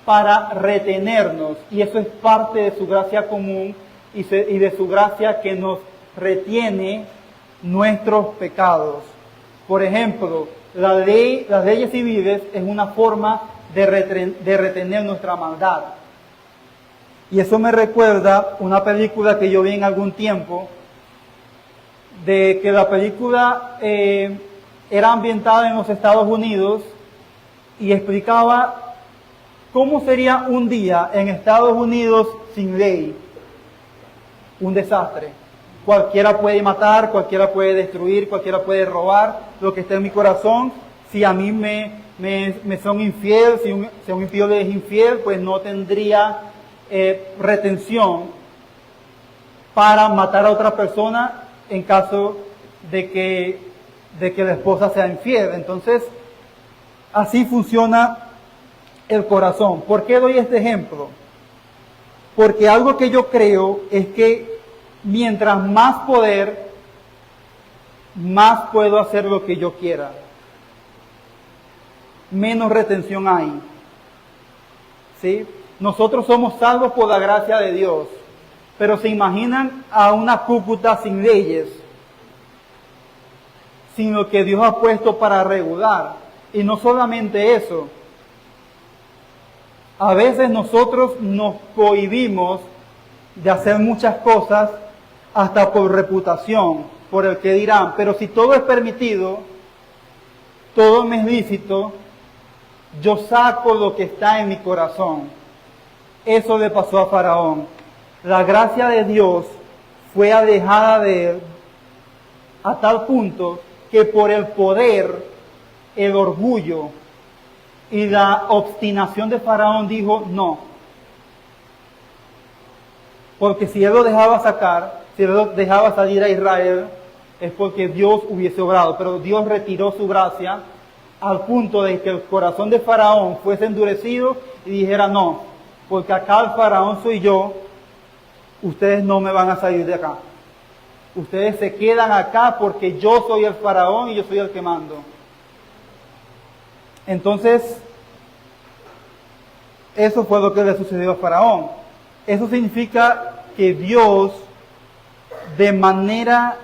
para retenernos, y eso es parte de su gracia común y de su gracia que nos retiene nuestros pecados. Por ejemplo, las leyes civiles es una forma de retener nuestra maldad. Y eso me recuerda una película que yo vi en algún tiempo, de que la película era ambientada en los Estados Unidos y explicaba ¿cómo sería un día en Estados Unidos sin ley? Un desastre. Cualquiera puede matar, cualquiera puede destruir, cualquiera puede robar. Lo que está en mi corazón Si a mí me son infiel, si un impío le es infiel, pues no tendría retención para matar a otra persona en caso de que la esposa sea infiel. Entonces, así funciona el corazón. ¿Por qué doy este ejemplo? Porque algo que yo creo es que mientras más poder, más puedo hacer lo que yo quiera. Menos retención hay. ¿Sí? Nosotros somos salvos por la gracia de Dios. Pero se imaginan a una Cúcuta sin leyes, sin lo que Dios ha puesto para regular. Y no solamente eso. A veces nosotros nos cohibimos de hacer muchas cosas hasta por reputación, por el que dirán. Pero si todo es permitido, todo me es lícito, yo saco lo que está en mi corazón. Eso le pasó a Faraón. La gracia de Dios fue alejada de él a tal punto que por el poder, el orgullo y la obstinación de Faraón dijo no. Porque si él lo dejaba sacar, si él lo dejaba salir a Israel, es porque Dios hubiese obrado. Pero Dios retiró su gracia al punto de que el corazón de Faraón fuese endurecido y dijera no, porque acá el Faraón soy yo, ustedes no me van a salir de acá. Ustedes se quedan acá porque yo soy el Faraón y yo soy el que mando. Entonces, eso fue lo que le sucedió a Faraón. Eso significa que Dios, de manera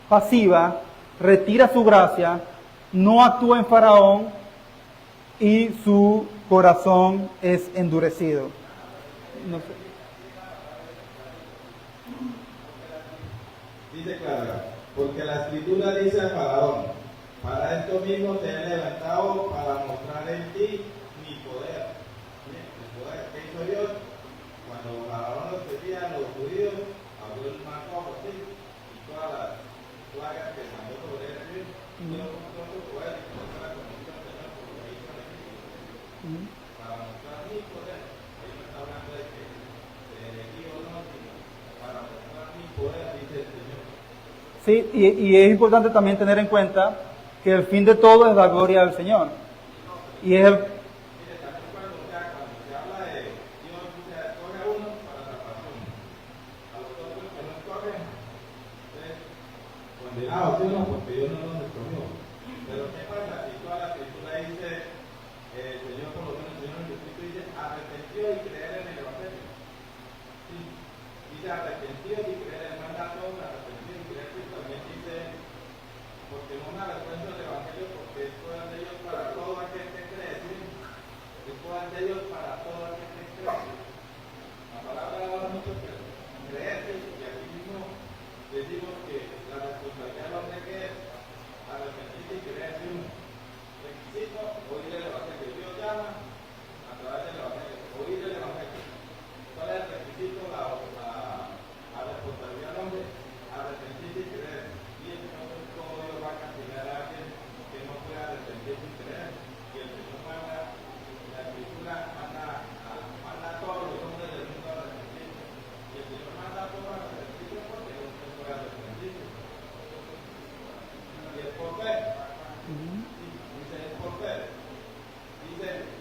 pasiva, retira su gracia, no actúa en Faraón y su corazón es endurecido. No sé. Dice Clara, porque la Escritura dice a Faraón, para esto mismo te he levantado para mostrar en ti mi poder. Bien, el poder que hizo Dios, cuando Faraón los pedía a los judíos, abrió el mar rojo, ¿sí? Y todas las plagas que mandó sobre él, ¿sí? Dios mostró su poder y mostró la condición de Dios por lo que hizo en Egipto. Para mostrar mi poder, ahí me está hablando de que de elegí o no, sino para mostrar mi poder, dice el Señor. Sí, y es importante también tener en cuenta que el fin de todo es la gloria del Señor. Y es el... Mire, también cuando se habla de Dios, se escoge a uno para salvación. A los otros que no escogen, es condenados, ¿sí o no? Porque Dios no los escogió. Pero ¿qué pasa? Si toda la Escritura dice, el Señor, por lo menos el Señor Jesucristo dice, arrepentido y creer en el Evangelio. Sí. Dice arrepentido y creer en el mandato, arrepentido y creer, y también dice, porque no me avergüenzo del Evangelio, porque es poder de Dios para todo aquel que cree, ¿sí? Es poder de Dios para todo aquel que cree. La palabra habla mucho que creer, y aquí mismo decimos que la responsabilidad del hombre que es arrepentirse y creer, ¿sí? Requisito, oír el Evangelio. Dios llama a través del Evangelio, oír el Evangelio. ¿Cuál es el requisito? La responsabilidad del hombre, arrepentirse y creer. Y entonces todo Dios va a castigar a alguien que no pueda arrepentirse y creer. Y el Señor manda, la Escritura manda a todos los hombres del mundo a arrepentirse. Y el Señor manda a todos a arrepentirse porque no se puede arrepentirse. Y es por fe. Dice, es por fe. Dice,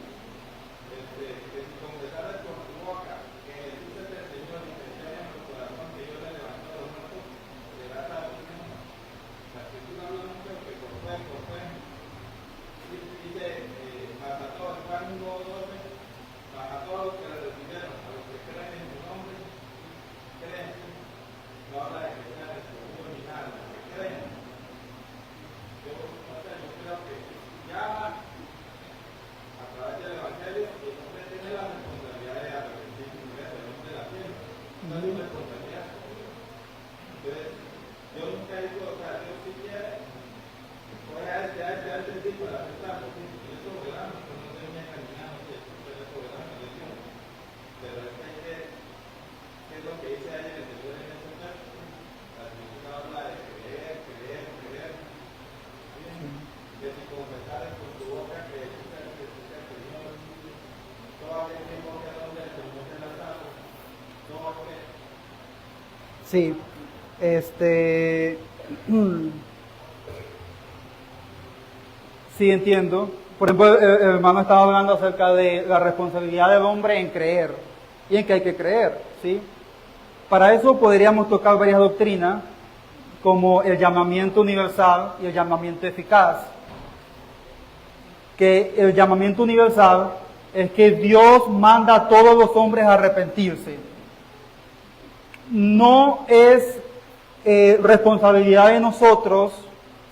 que si confesaras con tu boca que Jesús es el Señor y creyeras en tu corazón que Dios le levantó a los muertos, serás salvo. La Escritura habla mucho de que por fe. Dice, mas a todos, Juan 1:12, mas a todos los que le recibieron, a los que creen en su nombre, creen. No habla de que sean escogidos ni nada, los que creen. Yo creo que llama a través del Evangelio y el hombre tiene la responsabilidad de arrepentirse y creer, el hombre la tiene. No es una responsabilidad. Entonces, yo nunca he dicho, o sea, Dios si quiere, pues a este tipo de aceptarlo, ¿sí? Y es soberano, no es de una caminada, no sé, pero es soberano, es Dios. Pero es que hay que, ¿qué es lo que dice ahí en el Señor en ese texto? La Sí, sí entiendo. Por ejemplo, el hermano estaba hablando acerca de la responsabilidad del hombre en creer y en que hay que creer, ¿sí? Para eso podríamos tocar varias doctrinas, como el llamamiento universal y el llamamiento eficaz. Que el llamamiento universal es que Dios manda a todos los hombres a arrepentirse. No es responsabilidad de nosotros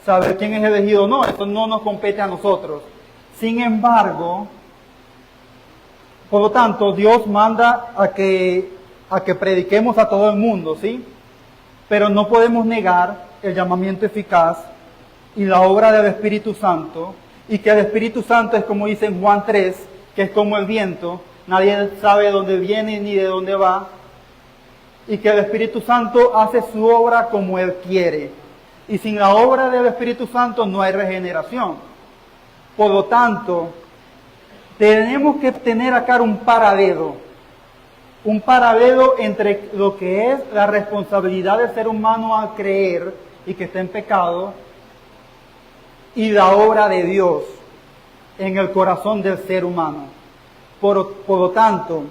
saber quién es elegido o no, eso no nos compete a nosotros. Sin embargo, por lo tanto, Dios manda a que prediquemos a todo el mundo, ¿sí? Pero no podemos negar el llamamiento eficaz y la obra del Espíritu Santo, y que el Espíritu Santo es como dice en Juan 3, que es como el viento, nadie sabe de dónde viene ni de dónde va, y que el Espíritu Santo hace su obra como Él quiere. Y sin la obra del Espíritu Santo no hay regeneración. Por lo tanto, tenemos que tener acá un paralelo entre lo que es la responsabilidad del ser humano al creer y que está en pecado, y la obra de Dios en el corazón del ser humano. Por lo tanto,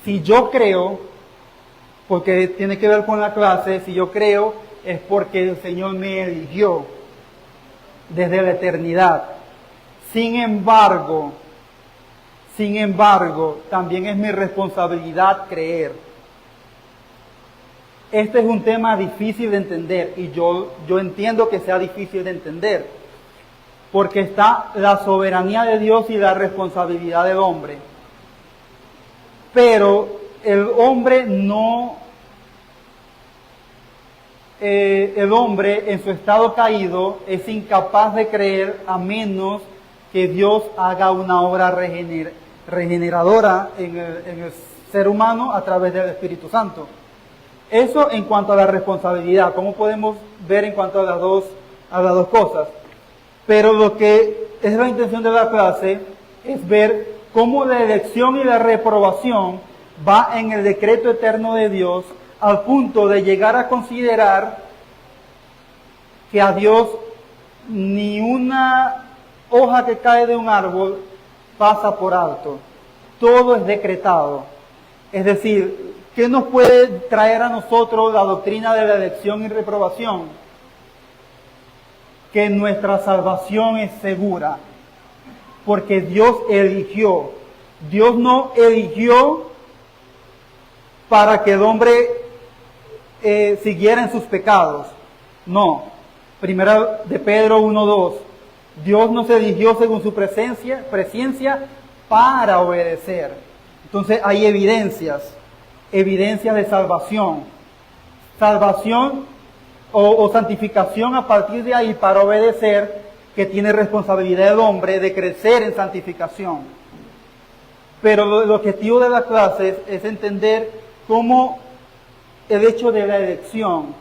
si yo creo, porque tiene que ver con la clase, si yo creo es porque el Señor me eligió desde la eternidad. Sin embargo, también es mi responsabilidad creer. Este es un tema difícil de entender y yo entiendo que sea difícil de entender, porque está la soberanía de Dios y la responsabilidad del hombre. Pero el hombre en su estado caído es incapaz de creer a menos que Dios haga una obra regeneradora en el ser humano a través del Espíritu Santo. Eso en cuanto a la responsabilidad, como podemos ver en cuanto a las dos cosas. Pero lo que es la intención de la clase es ver cómo la elección y la reprobación va en el decreto eterno de Dios al punto de llegar a considerar que a Dios ni una hoja que cae de un árbol pasa por alto. Todo es decretado. Es decir, ¿qué nos puede traer a nosotros la doctrina de la elección y reprobación? Que nuestra salvación es segura, porque Dios eligió. Dios no eligió para que el hombre siguiera en sus pecados. No. Primera de Pedro 1:2. Dios nos eligió según su presciencia para obedecer. Entonces hay evidencias de salvación. Salvación o santificación a partir de ahí para obedecer, que tiene responsabilidad el hombre de crecer en santificación. Pero el objetivo de la clase es entender cómo el hecho de la elección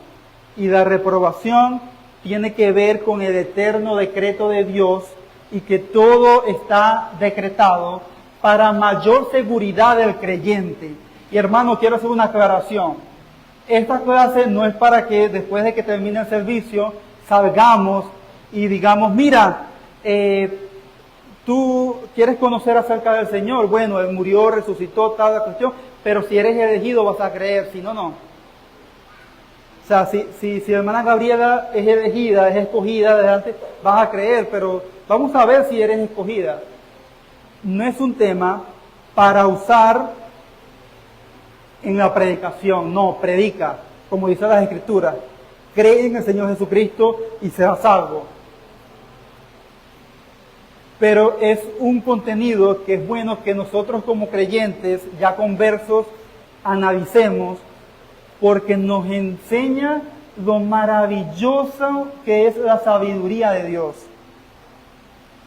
y la reprobación tiene que ver con el eterno decreto de Dios y que todo está decretado para mayor seguridad del creyente. Y hermano, quiero hacer una aclaración. Esta clase no es para que después de que termine el servicio salgamos y digamos, mira, tú quieres conocer acerca del Señor. Bueno, Él murió, resucitó, tal la cuestión, pero si eres elegido vas a creer, si no, no. O sea, si la hermana Gabriela es elegida, es escogida desde antes, vas a creer, pero vamos a ver si eres escogida. No es un tema para usar en la predicación, no, predica, como dice las Escrituras, cree en el Señor Jesucristo y será salvo. Pero es un contenido que es bueno que nosotros como creyentes, ya conversos, analicemos, porque nos enseña lo maravilloso que es la sabiduría de Dios,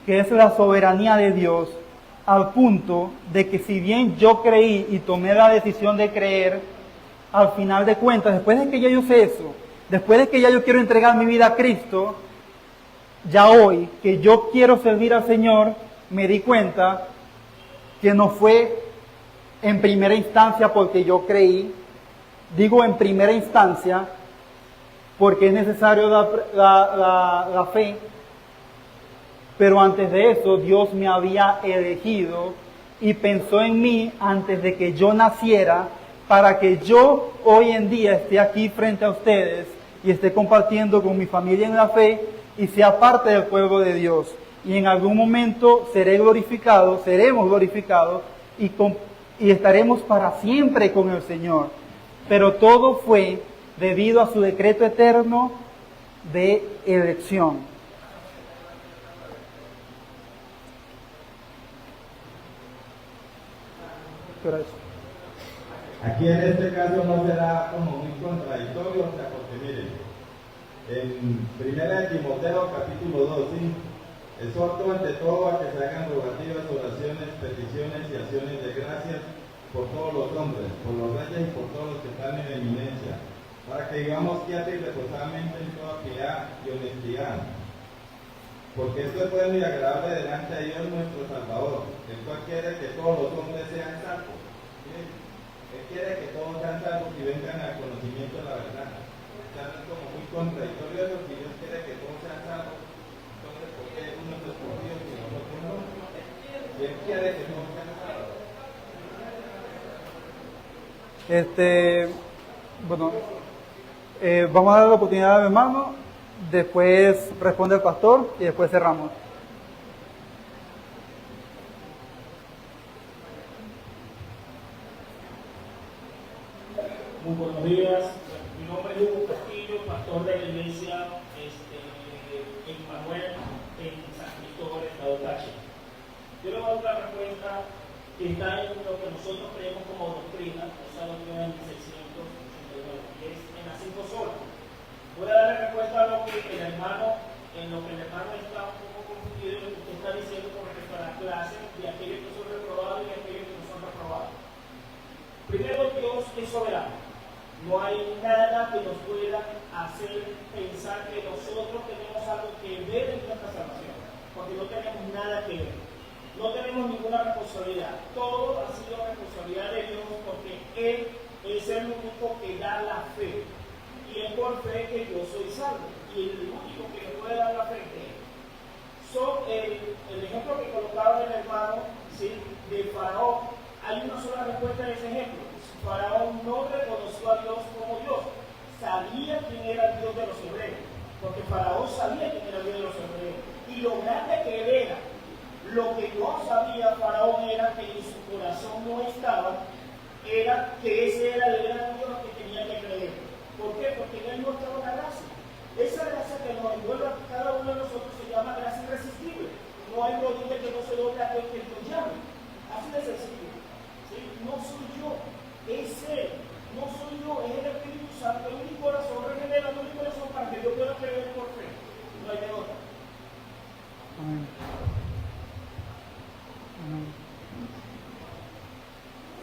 que es la soberanía de Dios, al punto de que si bien yo creí y tomé la decisión de creer, al final de cuentas, después de que ya yo sé eso, después de que ya yo quiero entregar mi vida a Cristo, ya hoy que yo quiero servir al Señor, me di cuenta que no fue en primera instancia porque yo creí, Digo en primera instancia, porque es necesario la fe, pero antes de eso Dios me había elegido y pensó en mí antes de que yo naciera, para que yo hoy en día esté aquí frente a ustedes y esté compartiendo con mi familia en la fe y sea parte del pueblo de Dios. Y en algún momento seremos glorificados y estaremos para siempre con el Señor. Pero todo fue debido a su decreto eterno de elección. ¿Qué hora es? Aquí en este caso no será como muy contradictorio, o sea, porque miren, en 1 Timoteo capítulo 2, ¿sí? Exhorto ante todo a que se hagan rogativas, oraciones, peticiones y acciones de gracias por todos los hombres, por los reyes y por todos los que están en eminencia, para que vivamos quietos y reposadamente en toda piedad y honestidad. Porque esto es bueno y agradable delante de Dios nuestro Salvador, el cual quiere que todos los hombres sean salvos. ¿Sí? Él quiere que todos sean salvos y vengan al conocimiento de la verdad. O sea, es como muy contradictorio eso, si Dios quiere que todos sean salvos, entonces ¿por qué unos escogidos y nosotros no? Y Él quiere que todos sean salvos. Vamos a dar la oportunidad al hermano, después responde el pastor y después cerramos. Muy buenos días, mi nombre es Hugo Castillo, pastor de la iglesia Emmanuel en San Cristóbal, Estado Táchira. Yo le voy a dar una respuesta que está en lo que nosotros creemos como doctrina, esa doctrina de 1689, que es en las 5 solas. Voy a darle respuesta a lo que el hermano está un poco confundido en lo que usted está diciendo con respecto a las clases de aquellos que son reprobados y de aquellos que no son reprobados. Primero, Dios es soberano. No hay nada que nos pueda hacer pensar que nosotros tenemos algo que ver en nuestra salvación, porque no tenemos nada que ver. No tenemos ninguna responsabilidad. Todo ha sido responsabilidad de Dios, porque Él es el único que da la fe. Y es por fe que yo soy salvo. Y el único que me puede dar la fe es Él. El ejemplo que colocaba el hermano, ¿sí?, de Faraón, hay una sola respuesta a ese ejemplo. Faraón no reconoció a Dios como Dios, sabía quién era el Dios de los hebreos, porque Faraón sabía quién era el Dios de los hebreos, y lo grande que él era. Lo que no sabía Faraón era que en su corazón no estaba, era que ese era el gran Dios que tenía que creer. ¿Por qué? Porque en él no estaba la gracia. Esa gracia que nos envuelve a cada uno de nosotros se llama gracia irresistible. No hay rodilla que no se doble a aquel que nos llame. Así de sencillo. ¿Sí? No soy yo. Es Él, no soy yo, es el Espíritu Santo en mi corazón, regenerando mi corazón para que yo pueda creer por fe. No hay de otra. Amén. Amén.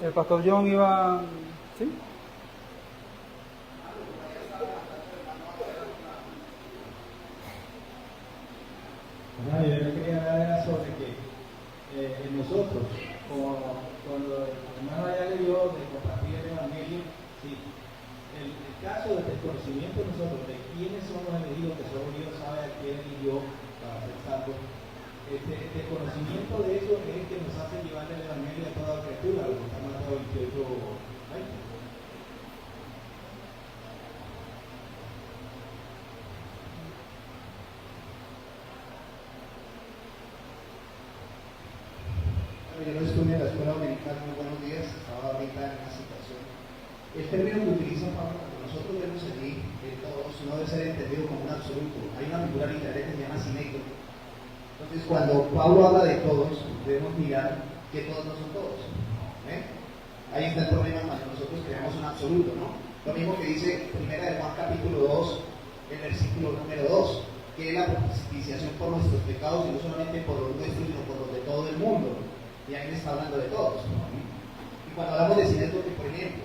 El pastor John iba... ¿Sí? Yo le quería hablar sobre que en nosotros, cuando el hermano allá le dio de compartir el Evangelio, sí, el caso del conocimiento de nosotros, de quiénes son los elegidos, que solo Dios sabe a quién eligió para ser salvos, el conocimiento de eso es el que nos hace llevar el Evangelio a toda criatura, lo que está Mateo 28:20. Yo no estudié en la escuela dominical, muy buenos días, estaba ahorita en una situación. El término que utiliza Pablo, cuando nosotros vemos allí, todos, no debe ser entendido como un absoluto. Hay una figura literaria que se llama sinécdoque. Entonces, cuando Pablo habla de todos, debemos mirar que todos no son todos. Ahí está el problema cuando nosotros creamos un absoluto, ¿no? Lo mismo que dice 1 de Juan capítulo 2, el versículo número 2, que es la propiciación por nuestros pecados, y no solamente por los nuestros, sino por los de todo el mundo. Y ahí me está hablando de todos, ¿no? Y cuando hablamos de sinécdoque, por ejemplo,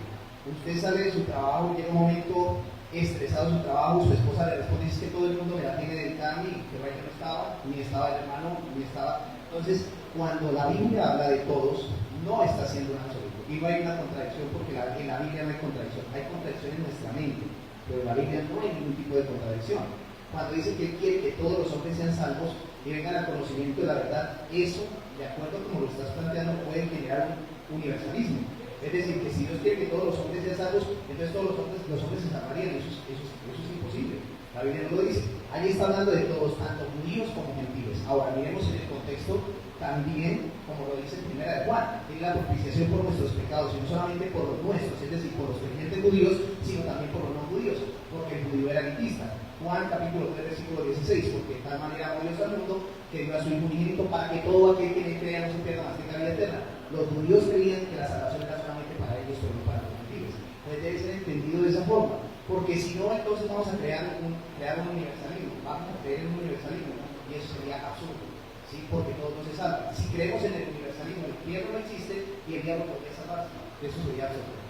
usted sale de su trabajo, llega un momento estresado en su trabajo, su esposa le responde, es que todo el mundo me la tiene dedicada a mí, que no estaba, ni estaba el hermano, ni estaba. Entonces, cuando la Biblia habla de todos, no está haciendo un absoluto. Y no hay una contradicción porque en la Biblia no hay contradicción. Hay contradicción en nuestra mente, pero en la Biblia no hay ningún tipo de contradicción. Cuando dice que Él quiere que todos los hombres sean salvos y vengan al conocimiento de la verdad, eso, de acuerdo a como lo estás planteando, puede generar un universalismo. Es decir, que si Dios quiere que todos los hombres sean salvos, entonces todos los hombres se salvarían. Eso es imposible. La Biblia no lo dice. Allí está hablando de todos, tanto judíos como gentiles. Ahora, miremos en el contexto también, como lo dice en Primera de Juan, es la propiciación por nuestros pecados, y no solamente por los nuestros, es decir, por los creyentes judíos, sino también por los no judíos, porque el judío era elitista. Juan capítulo 3, versículo 16, porque de tal manera amó Dios al mundo que dio a su Hijo unigénito para que todo aquel que en él crea no se pierda, mas tenga vida eterna. Los judíos creían que la salvación era solamente para ellos, pero no para los gentiles. Entonces debe ser entendido de esa forma, porque si no, entonces vamos a crear un universalismo, vamos a creer en un universalismo, y eso sería absurdo, ¿sí? Porque todos no se salvan. Si creemos en el universalismo, el infierno no existe y el diablo podría salvarse. Eso sería absurdo.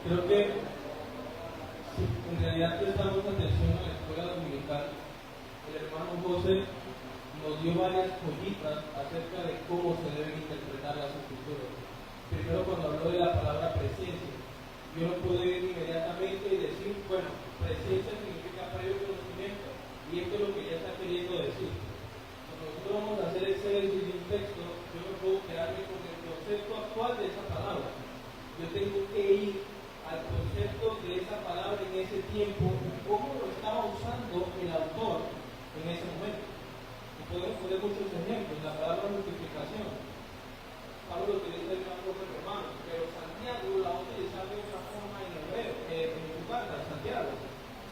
Creo que si en realidad prestamos atención a la escuela dominical, el hermano José nos dio varias joyitas acerca de cómo se deben interpretar las escrituras. Primero, cuando habló de la palabra presencia, yo no pude ir inmediatamente y decir, bueno, presencia significa previo conocimiento, y esto es lo que ya está queriendo decir. Cuando nosotros vamos a hacer exégesis de un texto, yo no puedo quedarme con el concepto actual de esa palabra. Yo tengo que ir al concepto de esa palabra en ese tiempo y cómo lo estaba usando el autor en ese momento. Y podemos poner muchos ejemplos. La palabra multiplicación, Pablo lo utiliza de una forma romana, pero Santiago la va a utilizar de otra forma en hebreo, en su carta, Santiago.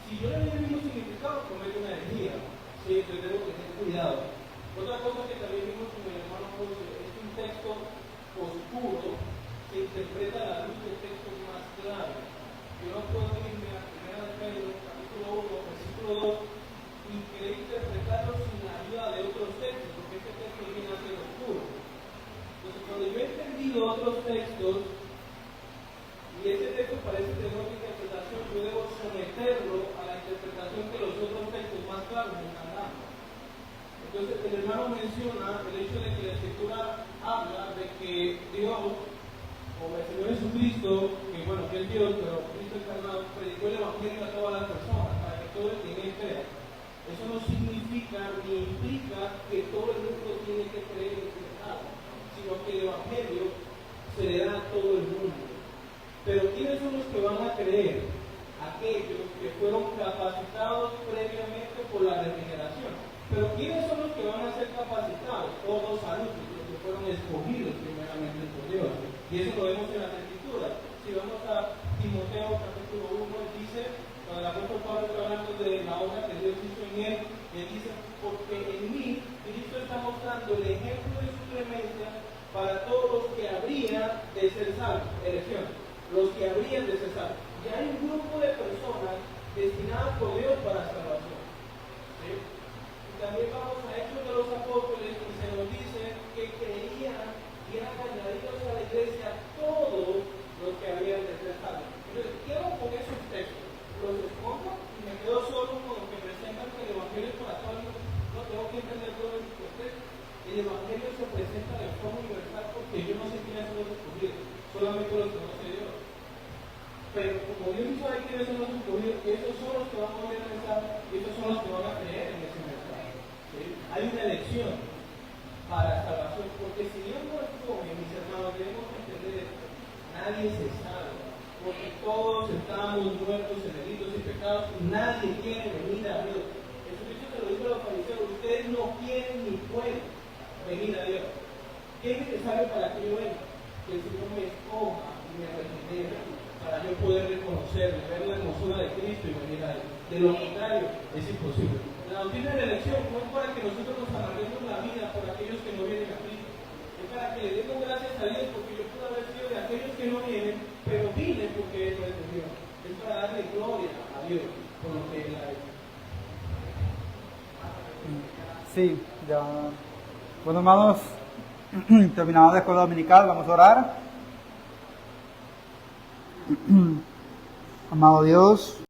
Si yo le doy el mismo significado, cometo una herejía. Sí, entonces debo tener cuidado. Otra cosa que también vimos con mi hermano José es que un texto oscuro se interpreta a la luz del texto más claro. Yo no puedo irme a 1 de Pedro, capítulo 1, versículo 2, y querer interpretarlo sin la ayuda de otros textos, porque este texto viene a ser oscuro. Entonces, cuando yo he entendido otros textos, y ese texto parece tener otra interpretación, yo debo someterlo a la interpretación que los otros textos más claros me están dando. Entonces, el hermano menciona el hecho de que la Escritura habla de que Dios, o el Señor Jesucristo, que bueno, que es Dios, pero Cristo encarnado, predicó el Evangelio a todas las personas, para que todo el que en él crea. Eso no significa ni implica que todo el mundo tiene que creer en el pecado, sino que el Evangelio se le da a todo el mundo. Pero ¿quiénes son los que van a creer? Aquellos que fueron capacitados previamente por la regeneración. Pero ¿quiénes son los que van a ser capacitados? Todos adultos, los que fueron escogidos primeramente por Dios. Y eso lo vemos en las Escrituras. Si vamos a Timoteo capítulo 1, dice, cuando el apóstol Pablo está hablando de la obra que Dios hizo en él dice, porque en mí Cristo está mostrando el ejemplo de su clemencia para todos los que habrían de ser salvos. Elección, los que habrían de ser salvos. Ya hay un grupo de personas destinadas por Dios para salvación. ¿Sí? Y también vamos a Hechos de los Apóstoles y se nos dice que creían y eran añadidos a la iglesia todos los que habían de ser salvos. Entonces, ¿qué hago con esos textos? ¿Los escondo y me quedo solo con lo que presentan que el Evangelio es para todos? No tengo que entender todo el contexto. El Evangelio se presenta de forma universal porque yo no sé quiénes son los escogidos, solamente los conoce Dios. Pero como Dios sabe quiénes son los escogidos, esos son los que van a morir en esa, y esos son los que van a creer en ese mensaje. ¿Sí? Hay una elección para salvación, porque si Dios no escoge, mis hermanos, debemos entender esto. Nadie se salva, porque todos estamos muertos en delitos y pecados y nadie quiere venir a Dios. Jesucristo se lo dijo a los fariseos: ustedes no quieren ni pueden venir a Dios. ¿Qué es necesario para que yo venga? Que el Señor me escoja y me regenere, para yo poder reconocerle, ver la hermosura de Cristo y venir a Él. De lo contrario, es imposible. La doctrina de la elección no es para que nosotros nos amarguemos la vida por aquellos que no vienen a Cristo. Es para que le demos gracias a Dios porque yo puedo haber sido de aquellos que no vienen, pero vine porque Él es de Dios. Es para darle gloria a Dios por lo que Él ha hecho. Sí, ya. Bueno, hermanos, terminamos la escuela dominical, vamos a orar. Amado Dios,